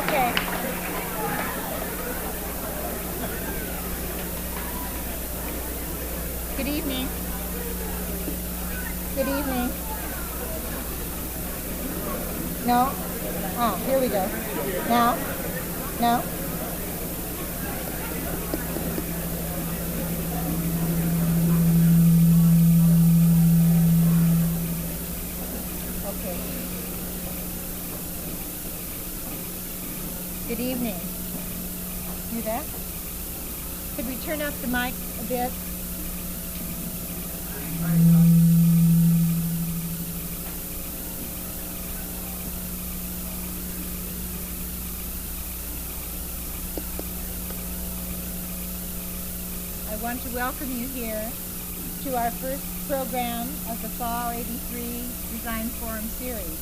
Okay. Good evening. Good evening. No? Oh, here we go. Now? No? Okay. Good evening. You there? Could we turn up the mic a bit? I want to welcome you here to our first program of the Fall 83 Design Forum series.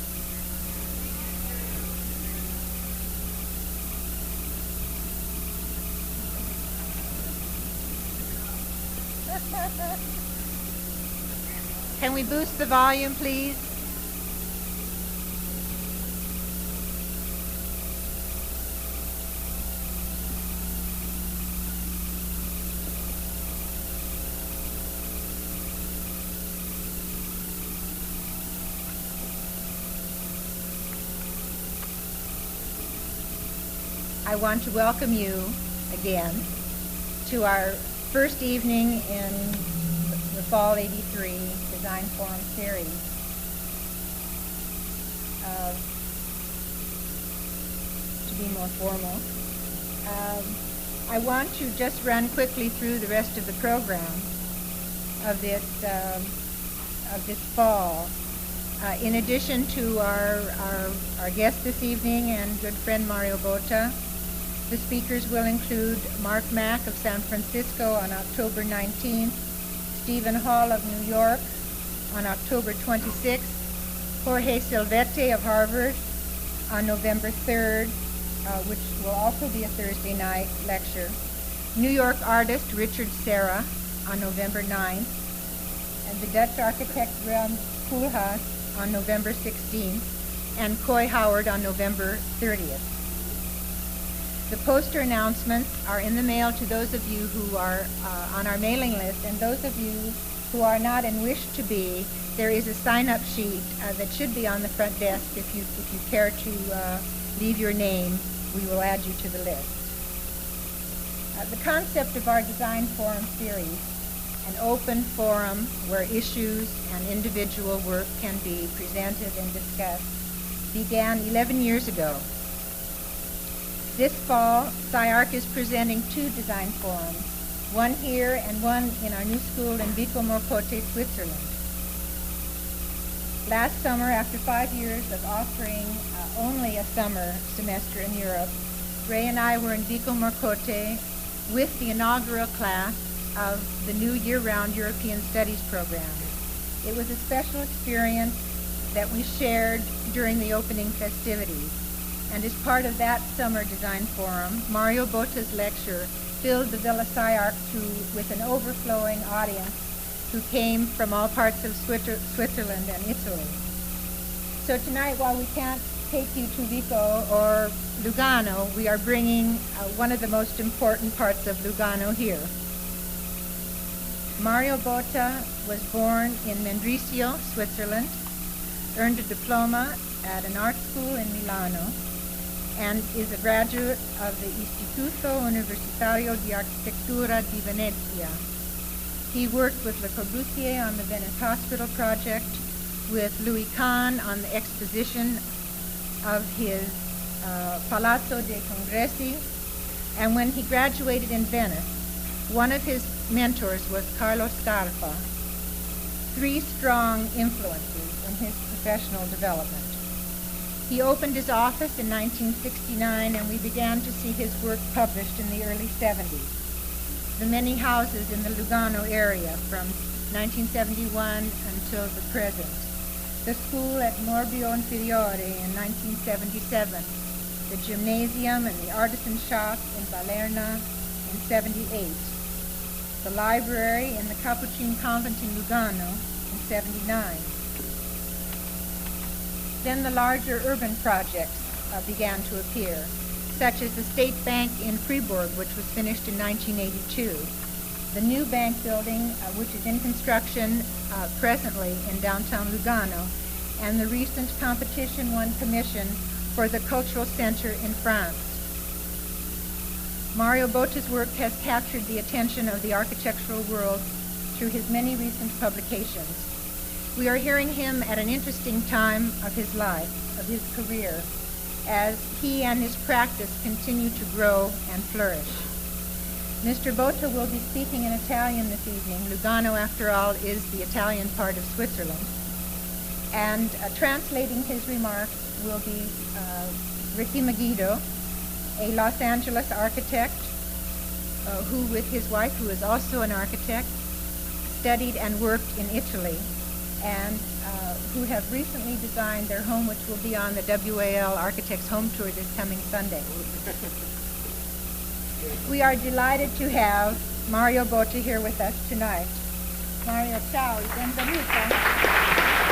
Can we boost the volume, please? I want to welcome you again to our first evening in the Fall 83 Design Forum series. To be more formal, I want to just run quickly through the rest of the program of this fall. In addition to our guest this evening and good friend Mario Botta, the speakers will include Mark Mack of San Francisco on October 19th, Stephen Hall of New York on October 26th, Jorge Silvete of Harvard on November 3rd, which will also be a Thursday night lecture, New York artist Richard Serra on November 9th, and the Dutch architect Bram Koolhaas on November 16th, and Coy Howard on November 30th. The poster announcements are in the mail to those of you who are on our mailing list, and those of you who are not and wish to be, there is a sign-up sheet that should be on the front desk. If you care to leave your name, we will add you to the list. The concept of our Design Forum series, an open forum where issues and individual work can be presented and discussed, began 11 years ago. This fall, SCI-Arc is presenting 2 design forums, one here and one in our new school in Vico Morcote, Switzerland. Last summer, after 5 years of offering only a summer semester in Europe, Ray and I were in Vico Morcote with the inaugural class of the new year-round European Studies program. It was a special experience that we shared during the opening festivities. And as part of that summer design forum, Mario Botta's lecture filled the Villa SCI-Arc with an overflowing audience who came from all parts of Switzerland and Italy. So tonight, while we can't take you to Vico or Lugano, we are bringing one of the most important parts of Lugano here. Mario Botta was born in Mendrisio, Switzerland, earned a diploma at an art school in Milano, and is a graduate of the Istituto Universitario di Arquitectura di Venezia. He worked with Le Corbusier on the Venice Hospital project, with Louis Kahn on the exposition of his Palazzo dei Congressi, and when he graduated in Venice, one of his mentors was Carlo Scarpa, 3 strong influences in his professional development. He opened his office in 1969, and we began to see his work published in the early 70s. The many houses in the Lugano area from 1971 until the present. The school at Morbio Inferiore in 1977. The gymnasium and the artisan shop in Balerna in 78. The library in the Capuchin convent in Lugano in 79. Then the larger urban projects began to appear, such as the State Bank in Fribourg, which was finished in 1982, the new bank building, which is in construction presently in downtown Lugano, and the recent competition won commission for the Cultural Center in France. Mario Botta's work has captured the attention of the architectural world through his many recent publications. We are hearing him at an interesting time of his life, of his career, as he and his practice continue to grow and flourish. Mr. Botta will be speaking in Italian this evening. Lugano, after all, is the Italian part of Switzerland. And translating his remarks will be Ricky Megiddo, a Los Angeles architect who, with his wife, who is also an architect, studied and worked in Italy, and who have recently designed their home, which will be on the WAL Architects Home Tour this coming Sunday. We are delighted to have Mario Botta here with us tonight. Mario, ciao, benvenuto.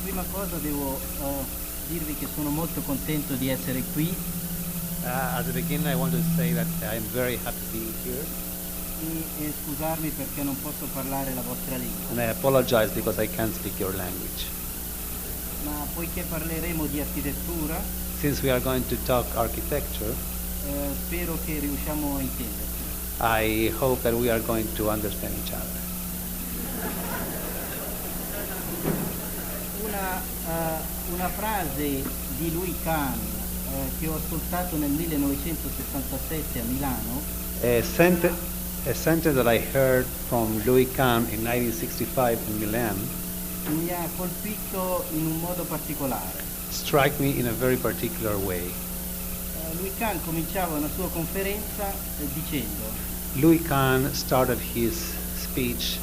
Prima cosa devo dirvi che sono molto contento di essere qui. At the beginning, I want to say that I am very happy being here, E scusarmi perché non posso parlare la vostra lingua. and I apologize because I can't speak your language. Ma poiché parleremo di architettura, Since we are going to talk architecture, spero che riusciamo a intenderci. I hope that we are going to understand each other. Una frase di Louis Kahn che ho ascoltato nel 1967 a Milano A sentence that I heard from Louis Kahn in 1965 in Milan mi ha colpito in un modo particolare. struck me in a very particular way. Louis Kahn cominciava una sua conferenza dicendo: Louis Kahn started his speech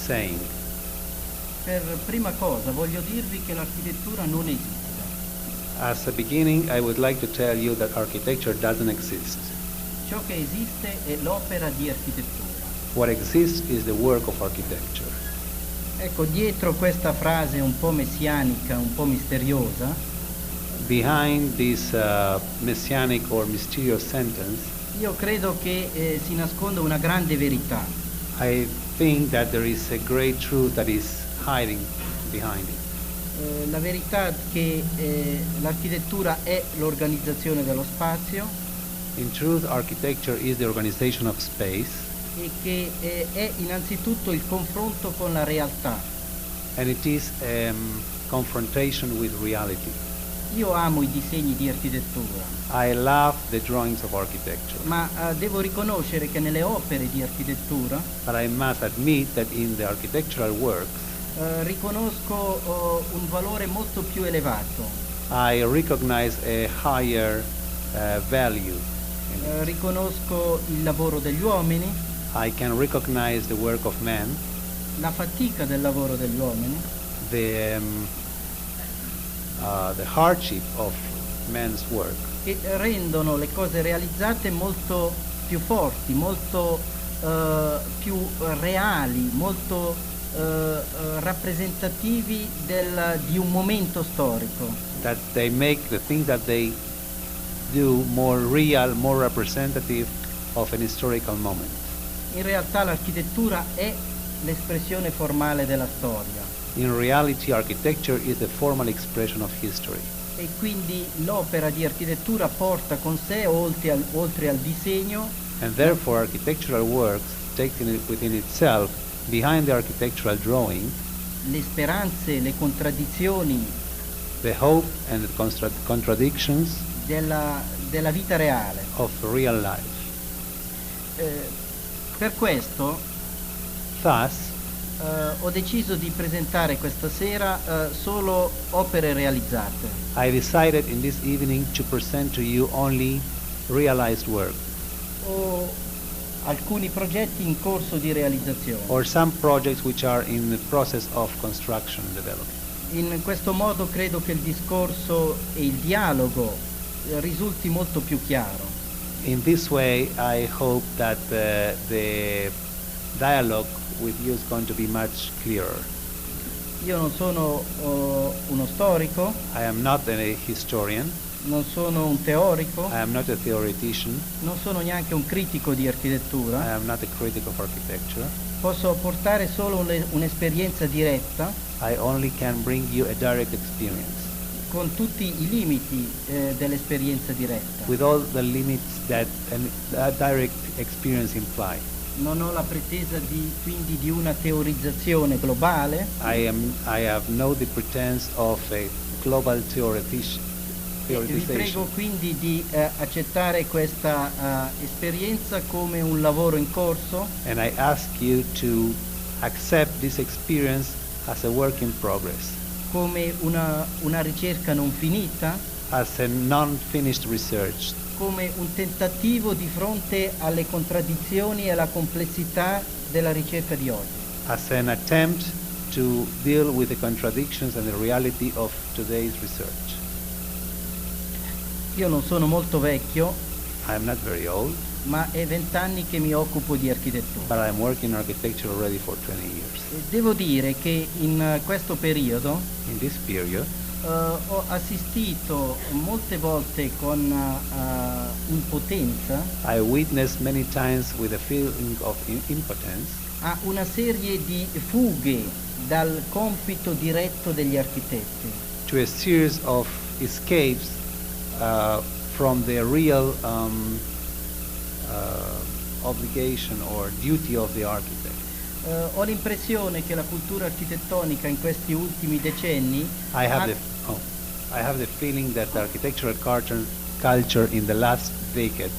saying, per prima cosa voglio dirvi che l'architettura non esiste. as a beginning, I would like to tell you that architecture doesn't exist. Ciò che esiste è l'opera di architettura. What exists is the work of architecture. Ecco, dietro questa frase un po' messianica, un po' misteriosa, Behind this messianic or mysterious sentence, io credo che si nasconda una grande verità. I think that there is a great truth that is hiding behind it. La verità che l'architettura è l'organizzazione dello spazio In truth, architecture is the organization of space, e che è innanzitutto il confronto con la realtà. and it is confrontation with reality. Io amo i disegni di architettura, I love the drawings of architecture, ma devo riconoscere che nelle opere di architettura but I must admit that in the architectural works, riconosco un valore molto più elevato. I recognize a higher value. Riconosco il lavoro degli uomini, I can recognize the work of man, la fatica del lavoro degli uomini, the hardship of man's work, che rendono le cose realizzate molto più forti, molto più reali, molto rappresentativi di un momento storico. that they make the things that they do more real, more representative of an historical moment. In realtà l'architettura è l'espressione formale della storia In reality, architecture is the formal expression of history. e quindi l'opera di architettura porta con sé, oltre al disegno, And therefore, architectural works takes within itself, behind the architectural drawing, le speranze, le contraddizioni the hope and the contradictions della vita reale. of real life. Per questo Thus, ho deciso di presentare questa sera solo opere realizzate. I decided in this evening to present to you only realized work, Ho alcuni progetti in corso di realizzazione. or some projects which are in the process of construction and development. In questo modo credo che il discorso e il dialogo risulti molto più chiaro. In this way, I hope that the dialogue with you is going to be much clearer. Io non sono uno storico, I am not a historian. non sono un teorico, I am not a theoretician. non sono neanche un critico di I architettura. am not a critic of architecture. Posso portare solo un'esperienza diretta I only can bring you a direct experience con tutti i limiti dell'esperienza diretta. with all the limits that a direct experience imply. Non ho la pretesa quindi di una teorizzazione globale, I have no the pretense of a global vi theoretization. prego quindi di accettare questa esperienza come un lavoro in corso, And I ask you to accept this experience as a work in progress, come una ricerca non finita, as a non-finished research, come un tentativo di fronte alle contraddizioni e alla complessità della ricerca di oggi. as an attempt to deal with the contradictions and the reality of today's research. Io non sono molto vecchio, I am not very old, ma è 20 anni che mi occupo di architettura. but I am working in architecture already for 20 years. E devo dire che in questo periodo In this period, ho assistito molte volte con impotenza I witnessed many times with a feeling of impotence a una serie di fughe dal compito diretto degli architetti. to a series of escapes from the real obligation or duty of the architect. Ho l'impressione che la cultura architettonica in questi ultimi decenni I have ha- the feeling that the architectural culture in the last decade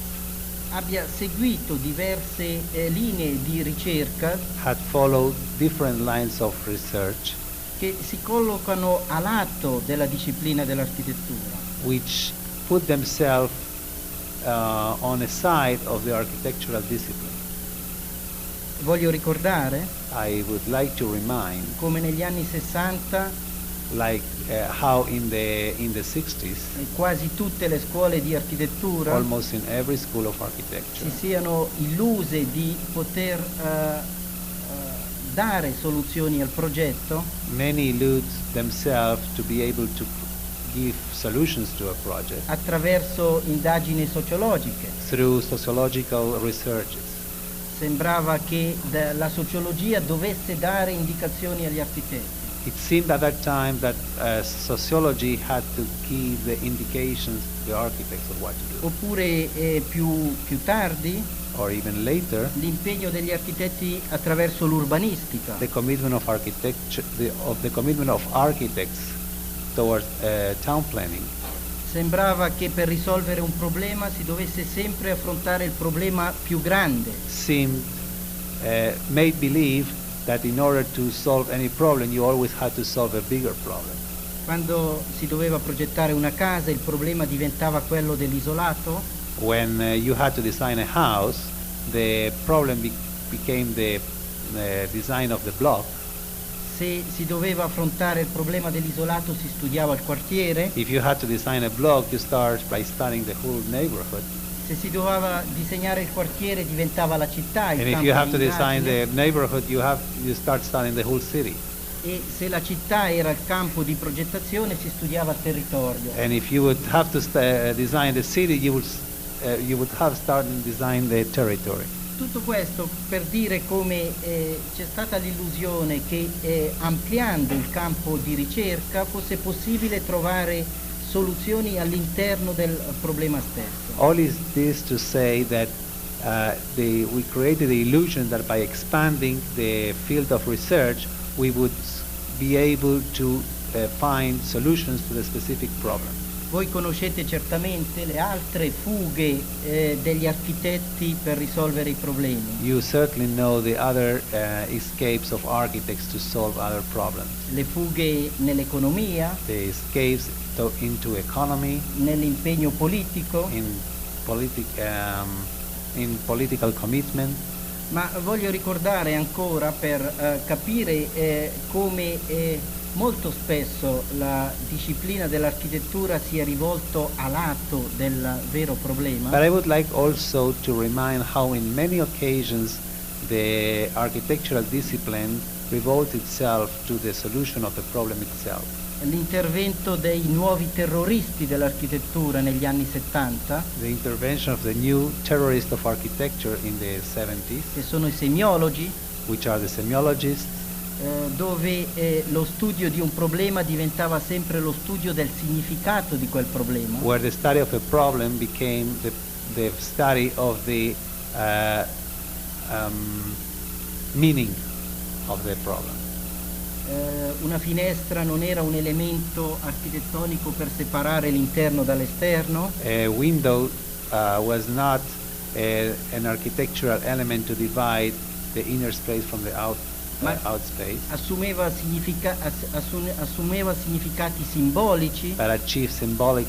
abbia seguito diverse linee di ricerca had followed different lines of research che si collocano a lato della disciplina dell'architettura. which put themselves on a side of the architectural discipline. Voglio ricordare I would like to remind, come negli anni 60 like how in the 60s, quasi tutte le scuole di architettura almost in every school of si architecture, siano illuse di poter dare soluzioni al progetto many illude themselves to be able to give solutions to a project attraverso indagini sociologiche. through sociological researches. Sembrava che la sociologia dovesse dare indicazioni agli architetti. It seemed at that time that sociology had to give the indications to the architects of what to do. Oppure più tardi Or even later, l'impegno degli architetti attraverso l'urbanistica. the commitment of architecture, the commitment of architects towards town planning. Sembrava che per risolvere un problema si dovesse sempre affrontare il problema più grande. Seemed made believe that in order to solve any problem, you always had to solve a bigger problem. Quando si doveva progettare una casa, il problema diventava quello dell'isolato. When you had to design a house, the problem became the design of the block. Se si doveva affrontare il problema dell'isolato, si studiava il quartiere. If you had to design a block, you start by studying the whole neighborhood. Se si doveva disegnare il quartiere, diventava la città, il And if campo you have di to design indagine. the neighborhood, you start studying the whole city. E se la città era il campo di progettazione, si studiava il territorio. And if you would have to design the city, you would have started design the territory. Tutto questo per dire come c'è stata l'illusione che ampliando il campo di ricerca fosse possibile trovare soluzioni all'interno del problema stesso. All is this to say that we created the illusion that by expanding the field of research, we would be able to find solutions to the specific problem. Voi conoscete certamente le altre fughe degli architetti per risolvere i problemi. You certainly know the other escapes of architects to solve other problems. Le fughe nell'economia, The escapes into economy, nell'impegno politico, in political commitment. ma voglio ricordare ancora per capire come molto spesso la disciplina dell'architettura si è rivolto a lato del vero problema. But I would like also to remind how in many occasions the architectural discipline revolts itself to the solution of the problem itself. L'intervento dei nuovi terroristi dell'architettura negli anni 70, The intervention of the new terrorists of architecture in the 70s, che sono i semiologi, which are the semiologists, dove lo studio di un problema diventava sempre lo studio del significato di quel problema. where the study of a problem became the study of the meaning of the problem. Una finestra non era un elemento architettonico per separare l'interno dall'esterno. A window was not an architectural element to divide the inner space from the out space, Assumeva significati simbolici but achieved symbolic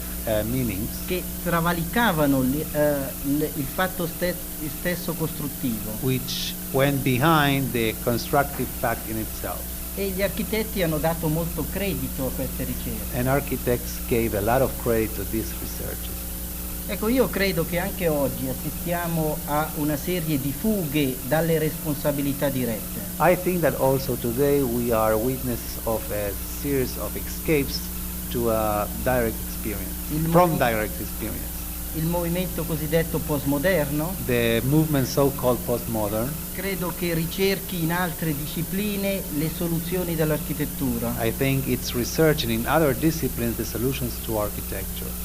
meanings che travalicavano il fatto stesso costruttivo. which went behind the constructive fact in itself. E gli architetti hanno dato molto credito a queste ricerche. And architects gave a lot of credit to these researches. Ecco, io credo che anche oggi assistiamo a una serie di fughe dalle responsabilità dirette. I think that also today we are witness of a series of escapes to a direct experience, from direct experience. Il movimento cosiddetto postmoderno The movement so-called postmodern, credo che ricerchi in altre discipline le soluzioni dell'architettura. I think it's researching in other disciplines the solutions to architecture.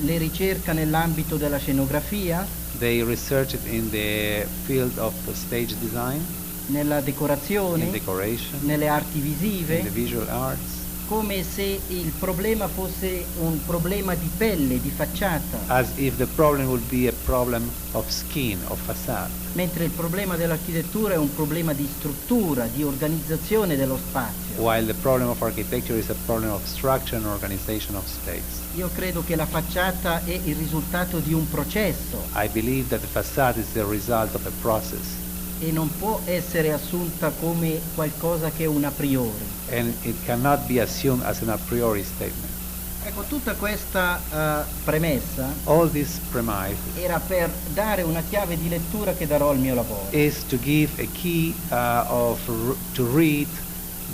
Le ricerca nell'ambito della scenografia, They researched in the field of stage design, nella decorazione, in decoration, nelle arti in the visive, visual arts, come se il problema fosse un problema di pelle, di facciata, as if the problem would be a problem of skin, of facade, mentre il problema dell'architettura è un problema di struttura, di organizzazione dello spazio. while the problem of architecture is a problem of structure and organization of space. Io credo che la facciata è il risultato di un processo I believe that the facade is the result of a process, e non può essere assunta come qualcosa che è un a priori. and it cannot be assumed as an a priori statement. Ecco, tutta questa premessa All this premise era per dare una chiave di lettura che darò al mio lavoro. is to give a key to read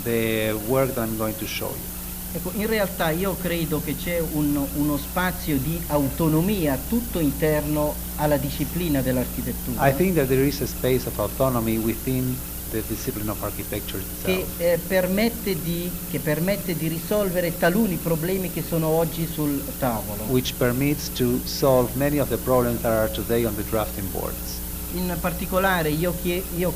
the work that I'm going to show you. Ecco, in realtà io credo che c'è uno spazio di autonomia tutto interno alla disciplina dell'architettura I think that there is a space of autonomy within the discipline of architecture che itself, permette di risolvere taluni problemi che sono oggi sul tavolo. which permits to solve many of the problems that are today on the drafting boards. In particolare io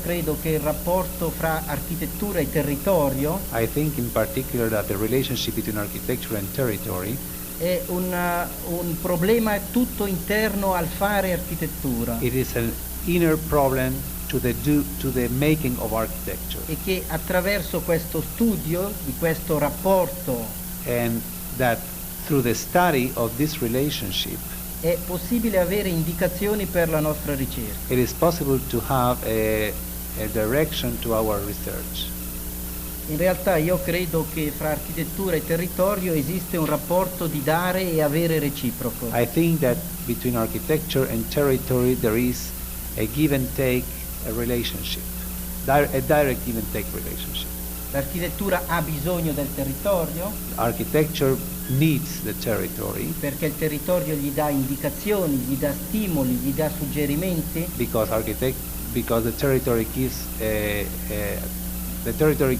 credo che il rapporto fra architettura e territorio I think in particular that the relationship between architecture and territory è un problema tutto interno al fare architettura it is an inner problem to the making of architecture, e che attraverso questo studio di questo rapporto and that through the study of this relationship è possibile avere indicazioni per la nostra ricerca. it is possible to have a direction to our research. In realtà io credo che fra architettura e territorio esiste un rapporto di dare e avere reciproco. I think that between architecture and territory there is a give and take relationship, a direct give and take relationship. L'architettura ha bisogno del territorio Architecture needs the territory perché il territorio gli dà indicazioni, gli dà stimoli, gli dà suggerimenti, because the territory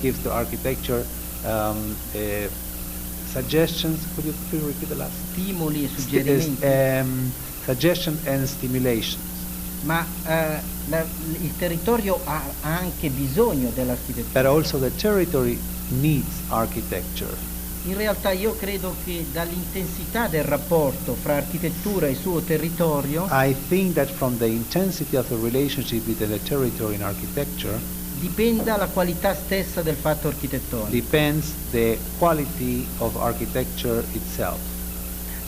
gives to architecture suggestions. Could you please repeat the last? stimoli e suggerimenti. Suggestion and stimulation. Ma il territorio ha anche bisogno dell'architettura. But also the territory needs architecture. In realtà io credo che dall'intensità del rapporto fra architettura e suo territorio I think that from the intensity of the relationship between the territory and architecture dipenda la qualità stessa del fatto architettonico. depends the quality of architecture itself.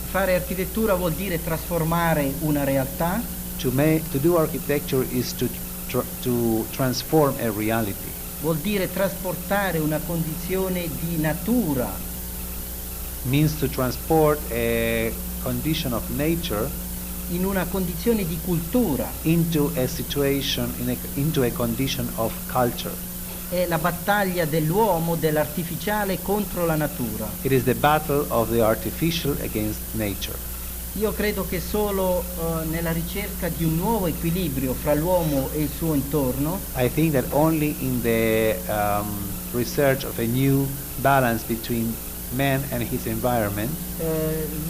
Fare architettura vuol dire trasformare una realtà To do architecture is to transform a reality. vuol dire trasportare una condizione di natura means to transport a condition of nature in una condizione di cultura. into a situation, into a condition of culture. È la battaglia dell'uomo, dell'artificiale contro la natura. It is the battle of the artificial against nature. Io credo che solo nella ricerca di un nuovo equilibrio fra l'uomo e il suo intorno I think that only in the research of a new balance between man and his environment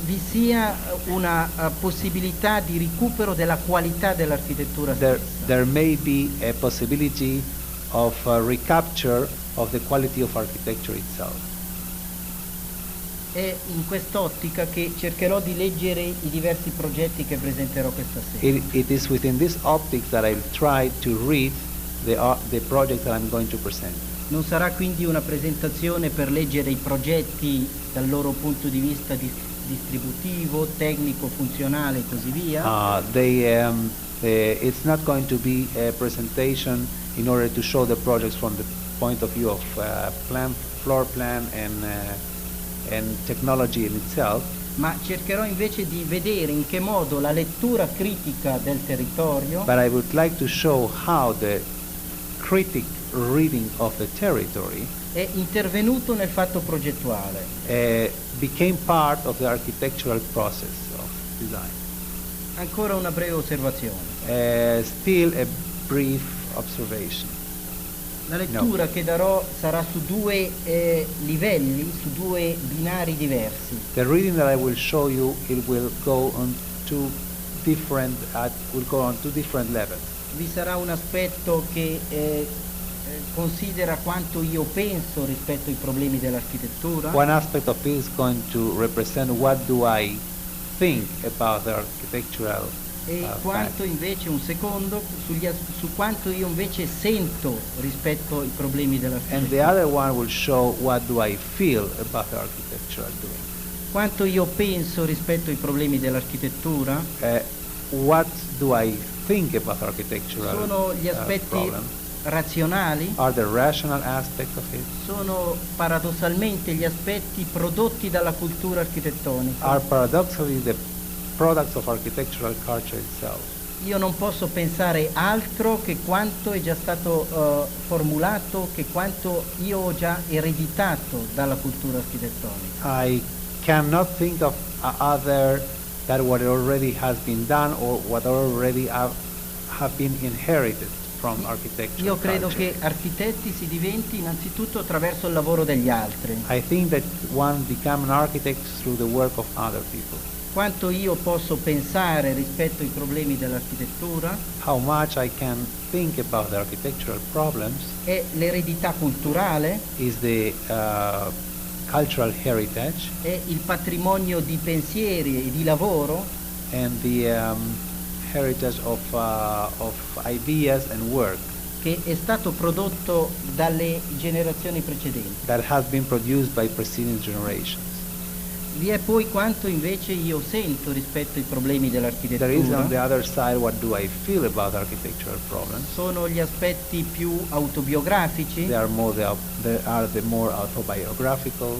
vi sia una possibilità di recupero della qualità dell'architettura there stessa. may be a possibility of recapture of the quality of architecture itself. È in quest'ottica che cercherò di leggere i diversi progetti che presenterò questa sera. It is within this optics that I'll try to read the project that I'm going to present. Non sarà quindi una presentazione per leggere i progetti dal loro punto di vista distributivo, tecnico, funzionale e così via. It's not going to be a presentation in order to show the projects from the point of view of floor plan and technology in itself, Ma cercherò invece di vedere in che modo la lettura critica del territorio but I would like to show how the critic reading of the territory è intervenuto nel fatto progettuale. became part of the architectural process of design. Ancora una breve osservazione. Still a brief observation. La lettura che darò sarà su due livelli, su due binari diversi. The reading that I will show you, it will go on two different levels. Vi sarà un aspetto che considera quanto io penso rispetto ai problemi dell'architettura. One aspect of it is going to represent what do I think about the architectural E quanto invece un secondo su quanto io invece sento rispetto ai problemi and the dell'architettura. other one will show what do I feel about the architectural doing. Quanto io penso rispetto ai problemi dell'architettura What do I think about architectural sono gli aspetti problems? razionali, Are the rational aspects of it? sono paradossalmente gli aspetti prodotti dalla cultura architettonica. Are paradoxically the products of architectural culture itself? Io non posso pensare altro che quanto è già stato formulato, che quanto io ho già ereditato dalla cultura architettonica. I cannot think of other that what already has been done or what already have been inherited from architecture. Io credo culture. che architetti si diventi innanzitutto attraverso il lavoro degli altri. I think that one become an architect through the work of other people. Quanto io posso pensare rispetto ai problemi dell'architettura How much I can think about the architectural problems è l'eredità culturale, is the cultural heritage è il patrimonio di pensieri e di lavoro and the heritage of ideas and work che è stato prodotto dalle generazioni precedenti. that has been produced by preceding generations. Vi è poi quanto invece io sento rispetto ai problemi There is on the dell'architettura. other side what do I feel about architectural problems. Sono gli aspetti più autobiografici, There are the more autobiographical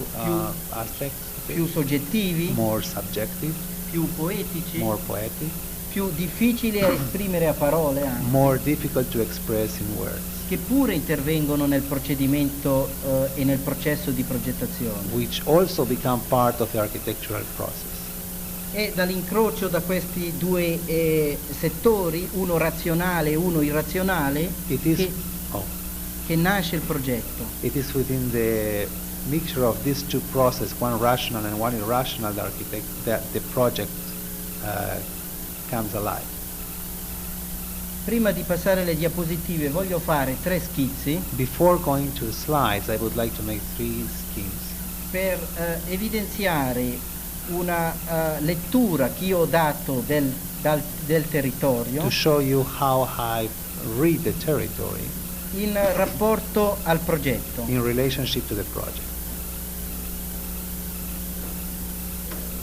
aspects of it, più soggettivi, more subjective, più poetici, more poetic, più difficili da esprimere a parole anche, more difficult to express in words, che pure intervengono nel procedimento e nel processo di progettazione. which also become part of the architectural process. E dall'incrocio da questi due settori, uno razionale e uno irrazionale, It is che nasce il progetto. it is within the mixture of these two processes, one rational and one irrational, that the project comes alive. Prima di passare alle diapositive voglio fare 3 schizzi Before going to the slides, I would like to make 3 schemes per evidenziare una lettura che io ho dato del territorio to show you how I read the territory in rapporto al progetto. in relationship to the project.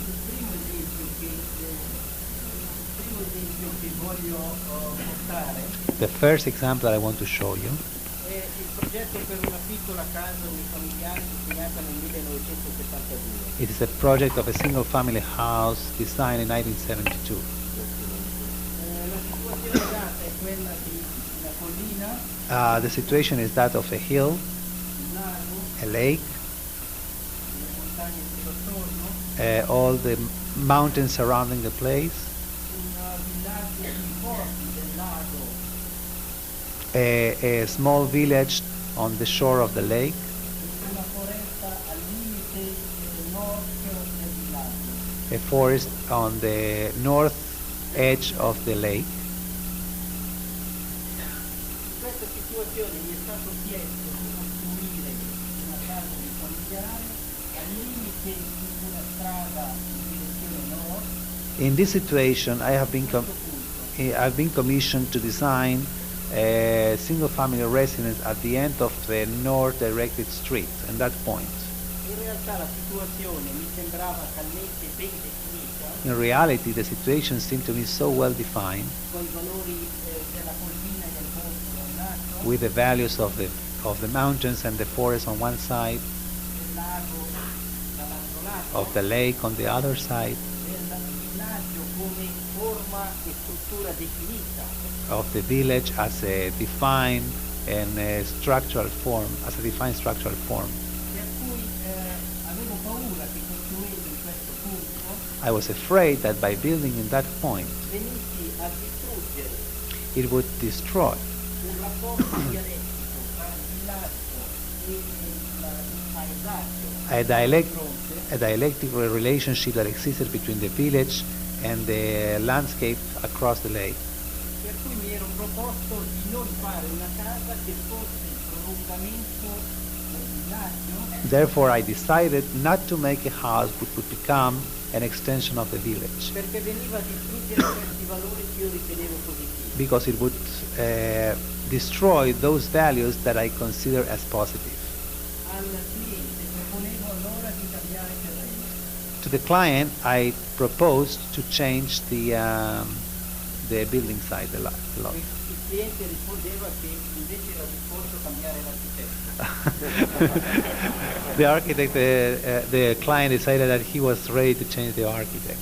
Il primo esempio che voglio portare The first example that I want to show you è il progetto per una piccola casa unifamiliare disegnata nel 1972. It is a project of a single family house designed in 1972. La situazione data è quella di una collina, The situation is that of a hill, un lago, a lake, le montagne tutto attorno, all the mountains surrounding the place, un villaggio sui bordi del lago, a small village on the shore of the lake, una foresta al limite nord del villaggio. a forest on the north edge of the lake. In questa situazione mi è stato chiesto di costruire una casa unifamiliare al limite di una strada in direzione nord. In this situation, I've been commissioned to design a single-family residence at the end of the north-directed street, and that point. In realtà la situazione mi sembrava talmente ben definita, In reality, the situation seemed to me so well defined, con i valori della collina e del bosco da un lato, with the values of the mountains and the forest on one side, del lago dall'altro lato, of the lake on the other side, del villaggio come forma e struttura definita, of the village as a defined and a structural form, as a defined structural form. per cui avevo paura che costruendo in questo punto I was afraid that by building in that point, venissi a distruggere it would destroy un rapporto dialettico tra il villaggio e il paesaggio a dialectical relationship that existed between the village and the landscape across the lake. per cui mi ero proposto di non fare una casa che fosse il prolungamento del villaggio, Therefore, I decided not to make a house which would become an extension of the village, perché veniva a distruggere questi valori che io ritenevo positivi. because it would destroy those values that I consider as positive. Al cliente proponevo allora di cambiare terreno. To the client, I proposed to change the building site, the lot. Il cliente rispondeva che invece era disposto a cambiare l'architetto. The architect, the client decided that he was ready to change the architect,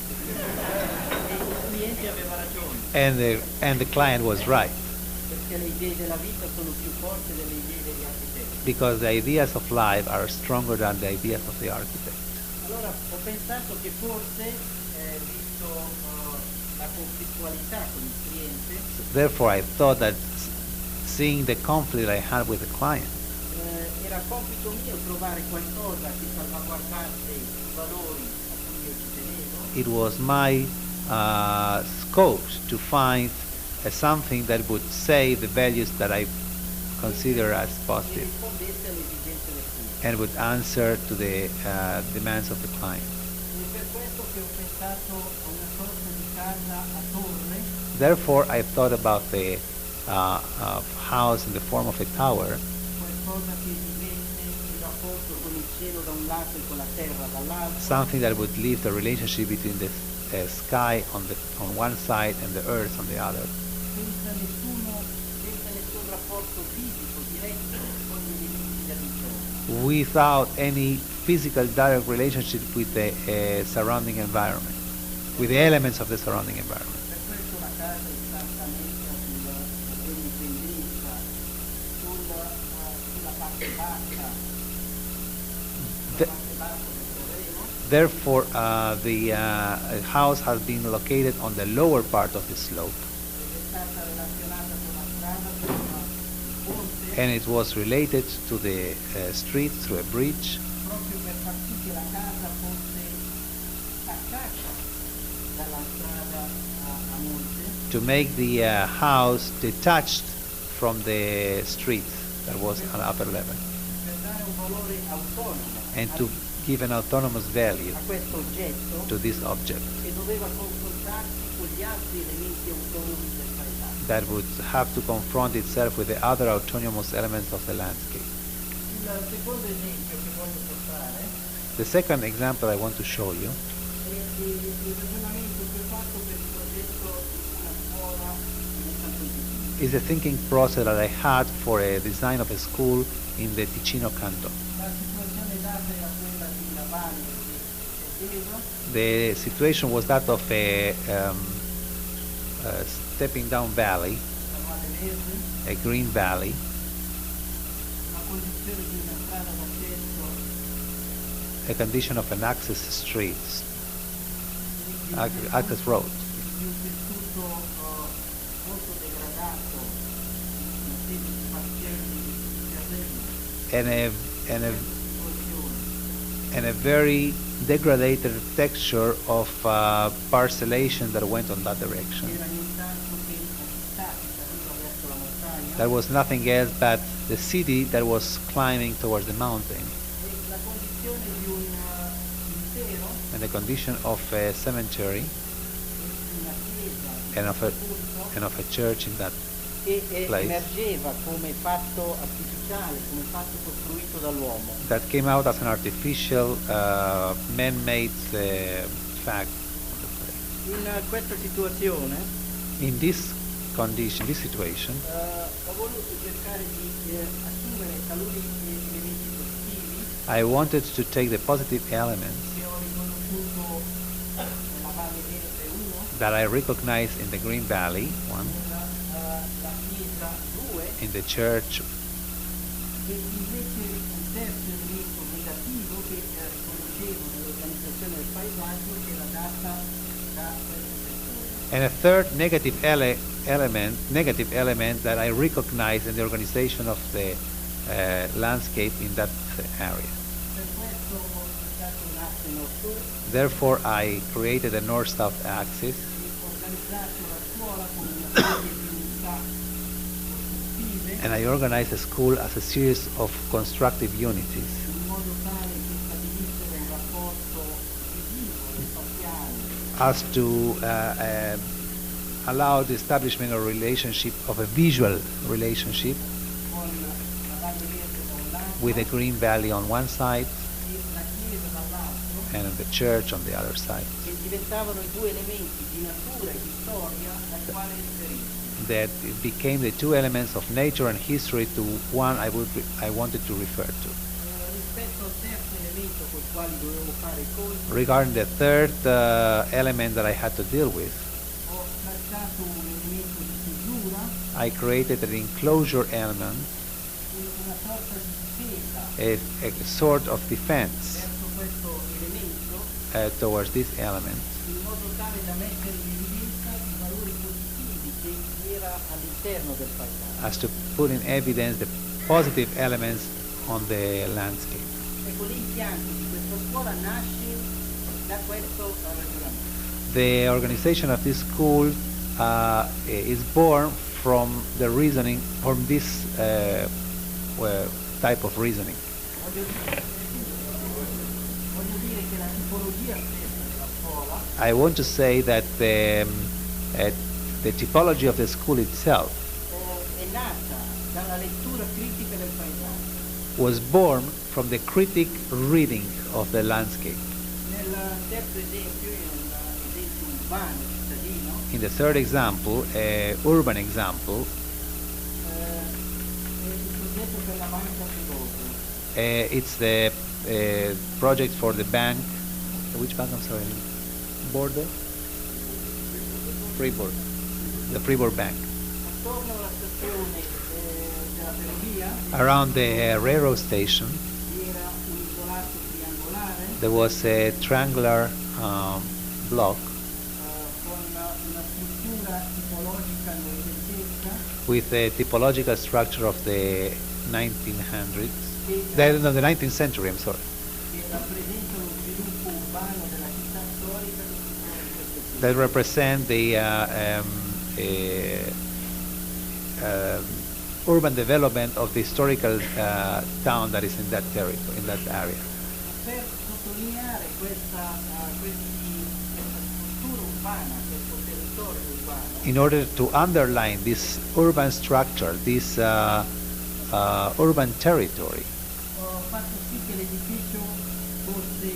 E il cliente aveva ragione, and the client was right, perché le idee della vita sono più forti delle idee degli architetti. because the ideas of life are stronger than the ideas of the architect. Allora ho pensato che forse, visto la conflittualità con il cliente, Therefore, I thought that seeing the conflict I had with the client, era compito mio trovare qualcosa che salvaguardasse i valori a cui io ci tenevo, it was my scope to find something that would say the values that I consider as e positive rispondesse alle esigenze del cliente. and would answer to the demands of the client. È per questo che ho pensato a una sorta di casa a torre, Therefore, I thought about the house in the form of a tower, qualcosa che vivesse il rapporto con il cielo da un lato e con la terra dall'altro, something that would leave the relationship between the sky on one side and the earth on the other, senza nessun rapporto fisico diretto con gli elementi dell'interno. without any physical direct relationship with the surrounding environment, with the elements of the surrounding environment. Per questo la casa è stata messa sull'indipendenza, sulla parte bassa, The- del terreno, Therefore, the house has been located on the lower part of the slope, ed è stata relazionata con la strada con il ponte, and it was related to the street through a bridge, proprio per far sì che la casa fosse staccata dalla strada a monte, to make the house detached from the street that was on upper level, per dare un valore autonomo and to give an autonomous value a questo oggetto to this object che doveva confrontarsi con gli altri elementi autonomi del paesaggio. that would have to confront itself with the other autonomous elements of the landscape. Il secondo esempio che voglio portare The second example I want to show you è il ragionamento che ho fatto per il progetto di una scuola nel Santo Ticino. is a thinking process that I had for a design of a school in the Ticino canton. La situazione data era quella di una valle che scendeva, The situation was that of a stepping down valley, la valle verde, a green valley, una condizione di una strada d'accesso a condition of an access street, di access road, di un tessuto molto degradato, in sedi spartienti di terreno, and a corrosione. and a very degraded texture of parcellation that went on that direction. Era nient'altro che la città che saliva verso la montagna, That was nothing else but the city that was climbing towards the mountain, e la condizione di un cimitero, and the condition of a cemetery di una chiesa, and of a culto, and of a church in that che place. emergeva come fatto artificiale, come fatto costruito dall'uomo. that came out as an artificial, man-made fact. In questa situazione In this condition, this situation, ho voluto cercare di assumere taluni elementi positivi I wanted to take the positive elements che ho riconosciuto nella Valle Verde 1, that I recognized in the Green Valley, one, la chiesa 2, in the church, e invece un terzo elemento negativo che riconoscevo nell'organizzazione del paesaggio che era data da questo settore. and a third negative element that I recognized in the organization of the landscape in that area. Per questo ho cercato un asse nord-sud, Therefore, I created a north-south axis, e ho organizzato la scuola con una serie di unità costruttive and I organized the school as a series of constructive unities, in modo tale che stabilissero un rapporto visivo e spaziale as to allow the establishment of relationship, of a visual relationship con la Valle Verde da un lato with the Green Valley on one side e la chiesa dall'altro, and the church on the other side. che diventavano i due elementi di natura e di storia dal quale riferirsi. That it became the two elements of nature and history to one I wanted to refer to. Rispetto al terzo elemento col quale dovevo fare i conti, Regarding the third element that I had to deal with, ho tracciato un elemento di chiusura, I created an enclosure element, una sorta di difesa a sort of defense verso questo elemento, towards this element, in modo tale da mettere in evidenza i valori positivi che vi era all'interno del paesaggio. as to put in evidence the positive elements on the landscape. Ecco, l'impianto di questa scuola nasce da questo ragionamento. The organization of this school is born from the reasoning, from this type of reasoning. Voglio dire che la tipologia stessa della scuola I want to say that the typology of the school itself è nata dalla lettura critica del paesaggio. was born from the critic reading of the landscape. Nel terzo esempio, in un esempio urbano, cittadino, In the third example, urban example, è il progetto per la banca pilota. it's the project for the bank. Which bank? I'm sorry. Border? Freeburg. The Freeburg Bank. Attorno alla stazione della ferrovia Around the railroad station, era un isolato triangolare there was a triangular block con una struttura tipologica novecentesca with a typological structure of the 1900s. No, the 19th century, I'm sorry. che rappresenta lo sviluppo urbano della città storica che si trova in questo punto. That represent the urban development of the historical town that is in that territory, in that area. Per sottolineare questa struttura urbana, questo territorio urbano, In order to underline this urban structure, this urban territory, ho fatto sì che l'edificio fosse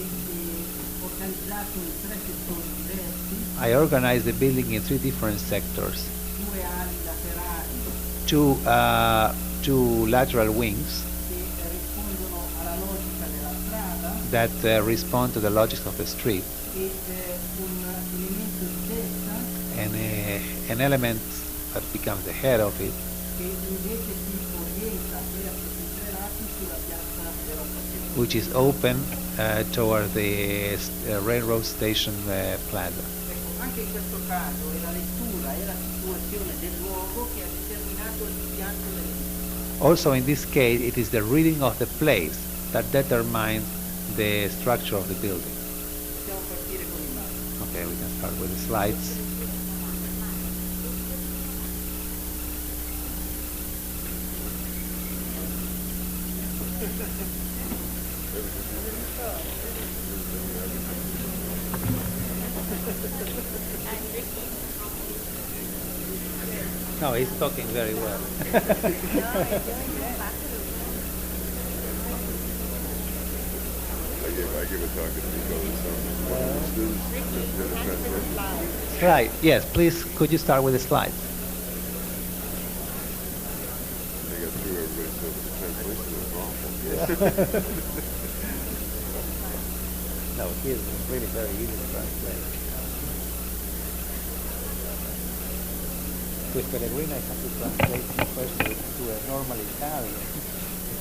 organizzato in tre settori diversi, I organized the building in three different sectors. due ali laterali two lateral wings che rispondono alla logica della strada that respond to the logic of the street, e un elemento di testa and an element that becomes the head of it, che invece si orienta verso i lati sulla piazza della stazione. which is open toward the railroad station plaza. Ecco, anche in questo caso è la lettura e la situazione del luogo che ha determinato l'impianto dell'edificio. Also, in this case, it is the reading of the place that determines the structure of the building. Possiamo partire con l'immagine. Okay, we can start with the slides. No, he's talking very well. I give a talk at the students did a translation. Right, yes, please, could you start with the slides? They got through everybody, so the translation was awful. No, he is really very easy to translate. With Pellegrino, I have to translate first to a normal Italian.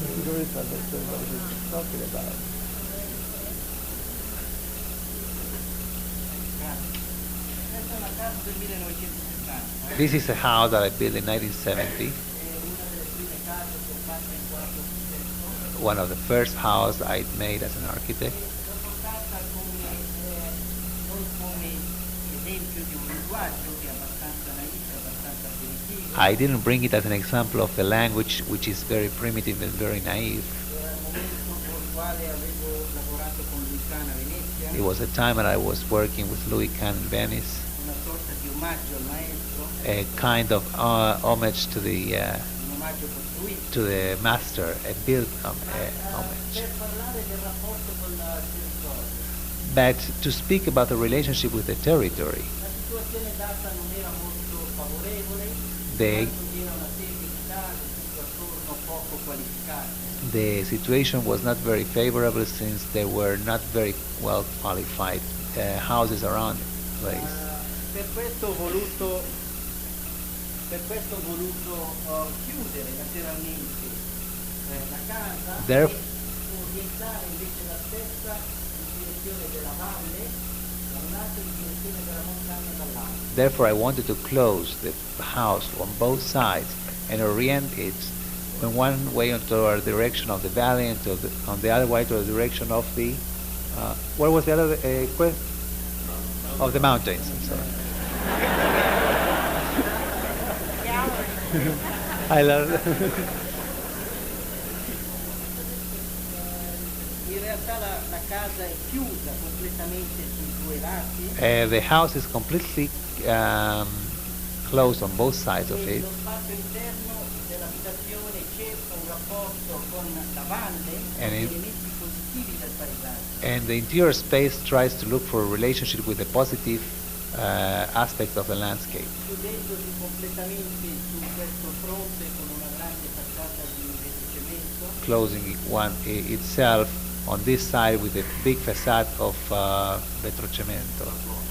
You don't understand what he's talking about. Questa è una casa del 1970, This is a house that I built in 1970, è una delle prime case che ho fatto in quanto architetto. one of the first houses I made as an architect. L'ho portata non come esempio di un linguaggio che è abbastanza naif, abbastanza primitivo. I didn't bring it as an example of the language, which is very primitive and very naive. Era il momento con il quale avevo lavorato con Lugano a Venezia, It was a time when I was working with Louis Kahn in Venice, una sorta di omaggio al maestro, a kind of homage to un omaggio costruito. the master, a built homage. Per parlare del rapporto con il territorio, But to speak about the relationship with the territory, la situazione data non era molto favorevole, the vi era una serie di case tutto attorno poco qualificate. the situation was not very favorable since there were not very well qualified houses around the place. Per questo ho voluto chiudere lateralmente la casa There- e orientare invece la stessa in direzione della valle da un lato e in direzione della montagna dall'altro. Therefore, I wanted to close the house on both sides and orient it in one way toward the direction of the valley and on the other way to the direction of the what was the other of the mountains. I'm sorry. I love. In realtà la casa è chiusa completamente sui due lati The house is completely closed on both sides of e it, lo spazio interno dell'abitazione cerca un rapporto con la valle e And gli it- elementi positivi del paesaggio. and the interior space tries to look for a relationship with the positive aspects of the landscape, Chiudendosi completamente su questo fronte con una grande facciata di vetrocemento closing itself on this side with a big facade of vetrocemento,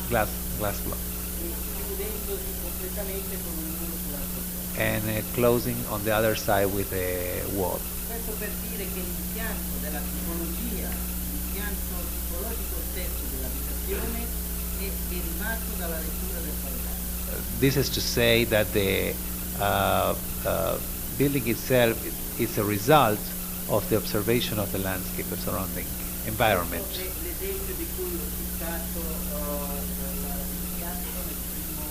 glass block, e chiudendosi completamente con un muro sull'altro fronte. and closing on the other side with a wall. Questo per dire che l'impianto della tipologia, l'impianto tipologico stesso dell'abitazione è derivato dalla lettura del paesaggio. This is to say that the building itself is a result of the observation of the landscape, the surrounding environment. Questo è l'esempio di cui ho citato l'impianto nel primo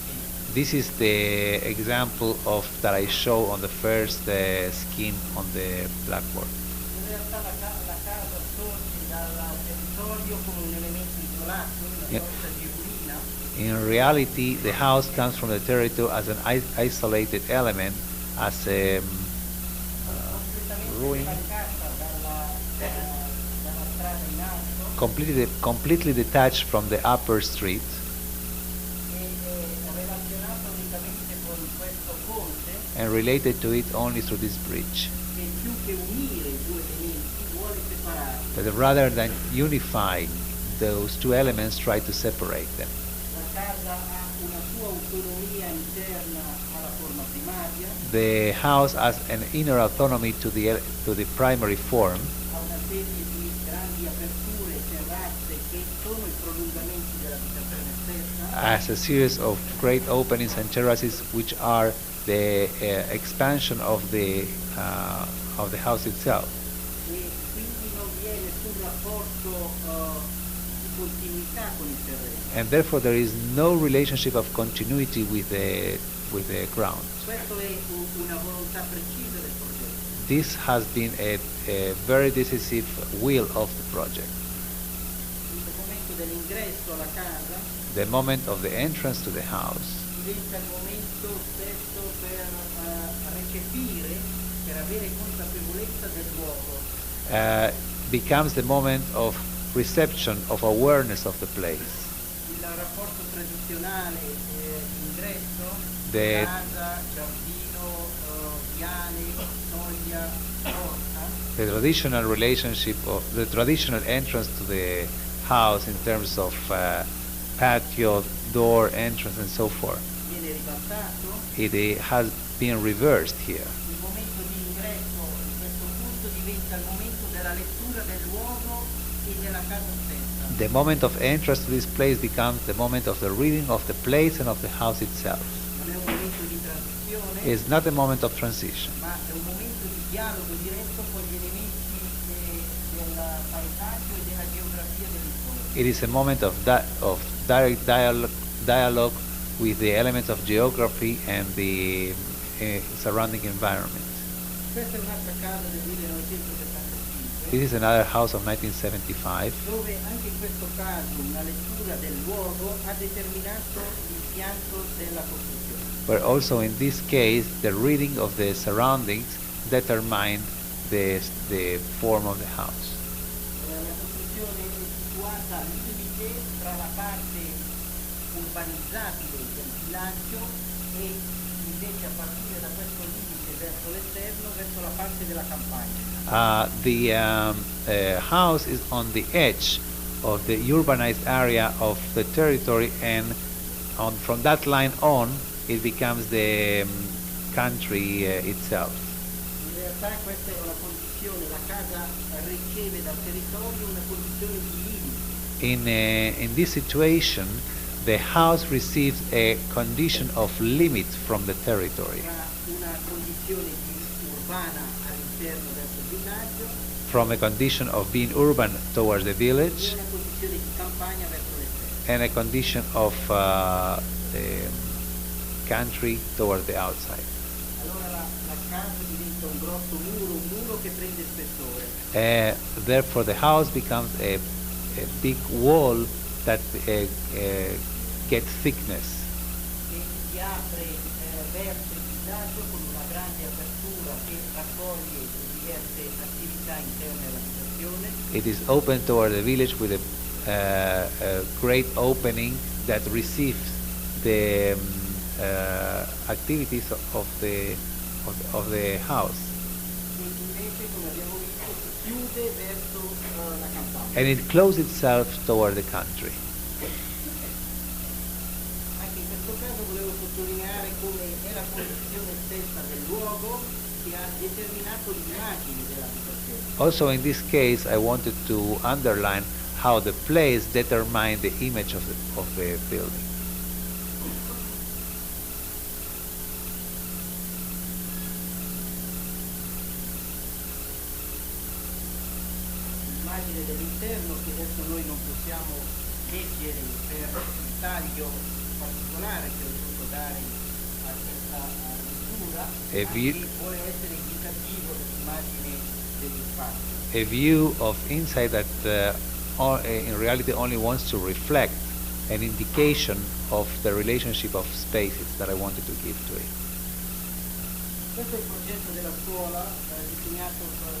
schema. This is the example of that I show on the first scheme on the blackboard. In realtà la casa sorge dal territorio come un elemento isolato, una Yeah. sorta di ruina. In reality, the house comes from the territory as an isolated element, as a Completamente ruin, staccata dalla strada in alto completely detached from the upper street, e relazionato unicamente con questo ponte and related to it only through this bridge. che più che unire i due elementi vuole separarli. But rather than unifying those two elements, try to separate them. La casa ha una sua autonomia interna alla forma primaria, The house has an inner autonomy to the primary form, ha una serie di grandi aperture e terrazze che sono i prolungamenti dell'abitazione stessa, as a series of great openings and terraces, which are the expansion of the house itself. e quindi non vi è nessun rapporto di continuità con il terreno. And therefore there is no relationship of continuity with the ground. Questo è una volontà precisa del progetto. This has been a very decisive will of the project. Il momento dell'ingresso alla casa The moment of the entrance to the house diventa il momento stesso per recepire, per avere consapevolezza del luogo. becomes the moment of reception, of awareness of the place. Il rapporto tradizionale di ingresso, The- casa, giardino, viale, soglia, porta, The traditional relationship of the traditional entrance to the house in terms of patio, door, entrance, and so forth. viene ribaltato. It has been reversed here. Il momento di ingresso in questo punto diventa il momento della lettura del luogo e della casa stessa. The moment of entrance to this place becomes the moment of the reading of the place and of the house itself. Non è un momento di transizione, It's not a moment of transition. ma è un momento di dialogo diretto con gli elementi del paesaggio e della geografia dell'intorno. It is a moment of direct dialogue with the elements of geography and the surrounding environment. Questa è un'altra casa del 1975, This is another house of 1975, dove anche in questo caso una lettura del luogo ha determinato l'impianto della costruzione. where also in this case the reading of the surroundings determined the form of the house. La costruzione è situata al limite tra la parte urbanizzabile del villaggio e invece a partire da questo limite verso l'esterno, verso la parte della campagna. The house is on the edge of the urbanized area of the territory, and from that line on it becomes the country itself. In realtà questa è una condizione, la casa riceve dal territorio una condizione di limite. In this situation, the house receives a condition of limit from the territory, Tra una condizione di urbana all'interno verso il villaggio from a condition of being urban towards the e village, una condizione di campagna verso l'esterno. and a condition of country towards the outside. Allora la casa diventa un grosso muro, un muro che prende spessore. Therefore, the house becomes a big wall that gets thickness. E si apre verso il villaggio con una grande apertura che raccoglie diverse attività interne all'abitazione. It is open toward the village with a great opening that receives the activities of the house, E invece, come abbiamo visto, si chiude verso la campagna. and it closes itself toward the country. Anche in questo caso volevo sottolineare come è la condizione stessa del luogo che ha determinato l'immagine dell'abitazione. Also, in this case, I wanted to underline how the place determined the image of the building. L'immagine dell'interno che adesso noi non possiamo leggere per il taglio particolare che ho voluto dare a questa lettura, E ma vi- che vuole essere indicativo dell'immagine degli spazi. A view of inside that in reality only wants to reflect an indication of the relationship of spaces that I wanted to give to it. Questo è il progetto della scuola disegnato tra il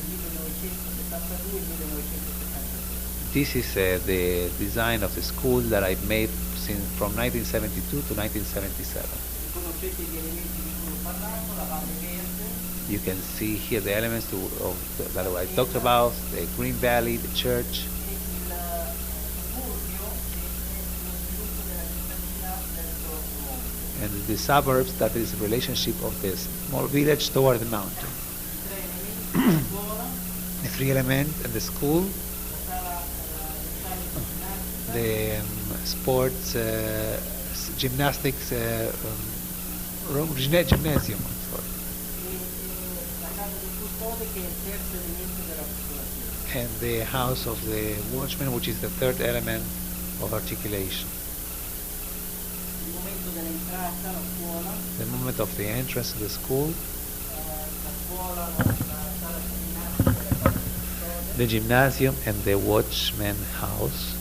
1972 e il 1973. This is the design of the school that I made from 1972 to 1977. Riconoscete gli elementi di cui ho parlato, la valle verde, You can see here the elements that I talked about, the Green Valley, the church, e il suburbio che è lo sviluppo della cittadina verso il monte. and the suburbs, that is the relationship of this small village toward the mountain. I tre elementi, la scuola, The three elements and the school, la sala ginnastica, the sports, gymnastics gymnasium. Sorry. la casa del custode che è il terzo elemento della popolazione. And the house of the watchman, which is the third element of articulation. Il momento dell'entrata, la scuola, The moment of the entrance to the school, la scuola, la sala ginnastica e la casa del custode. the gymnasium, and the watchman house.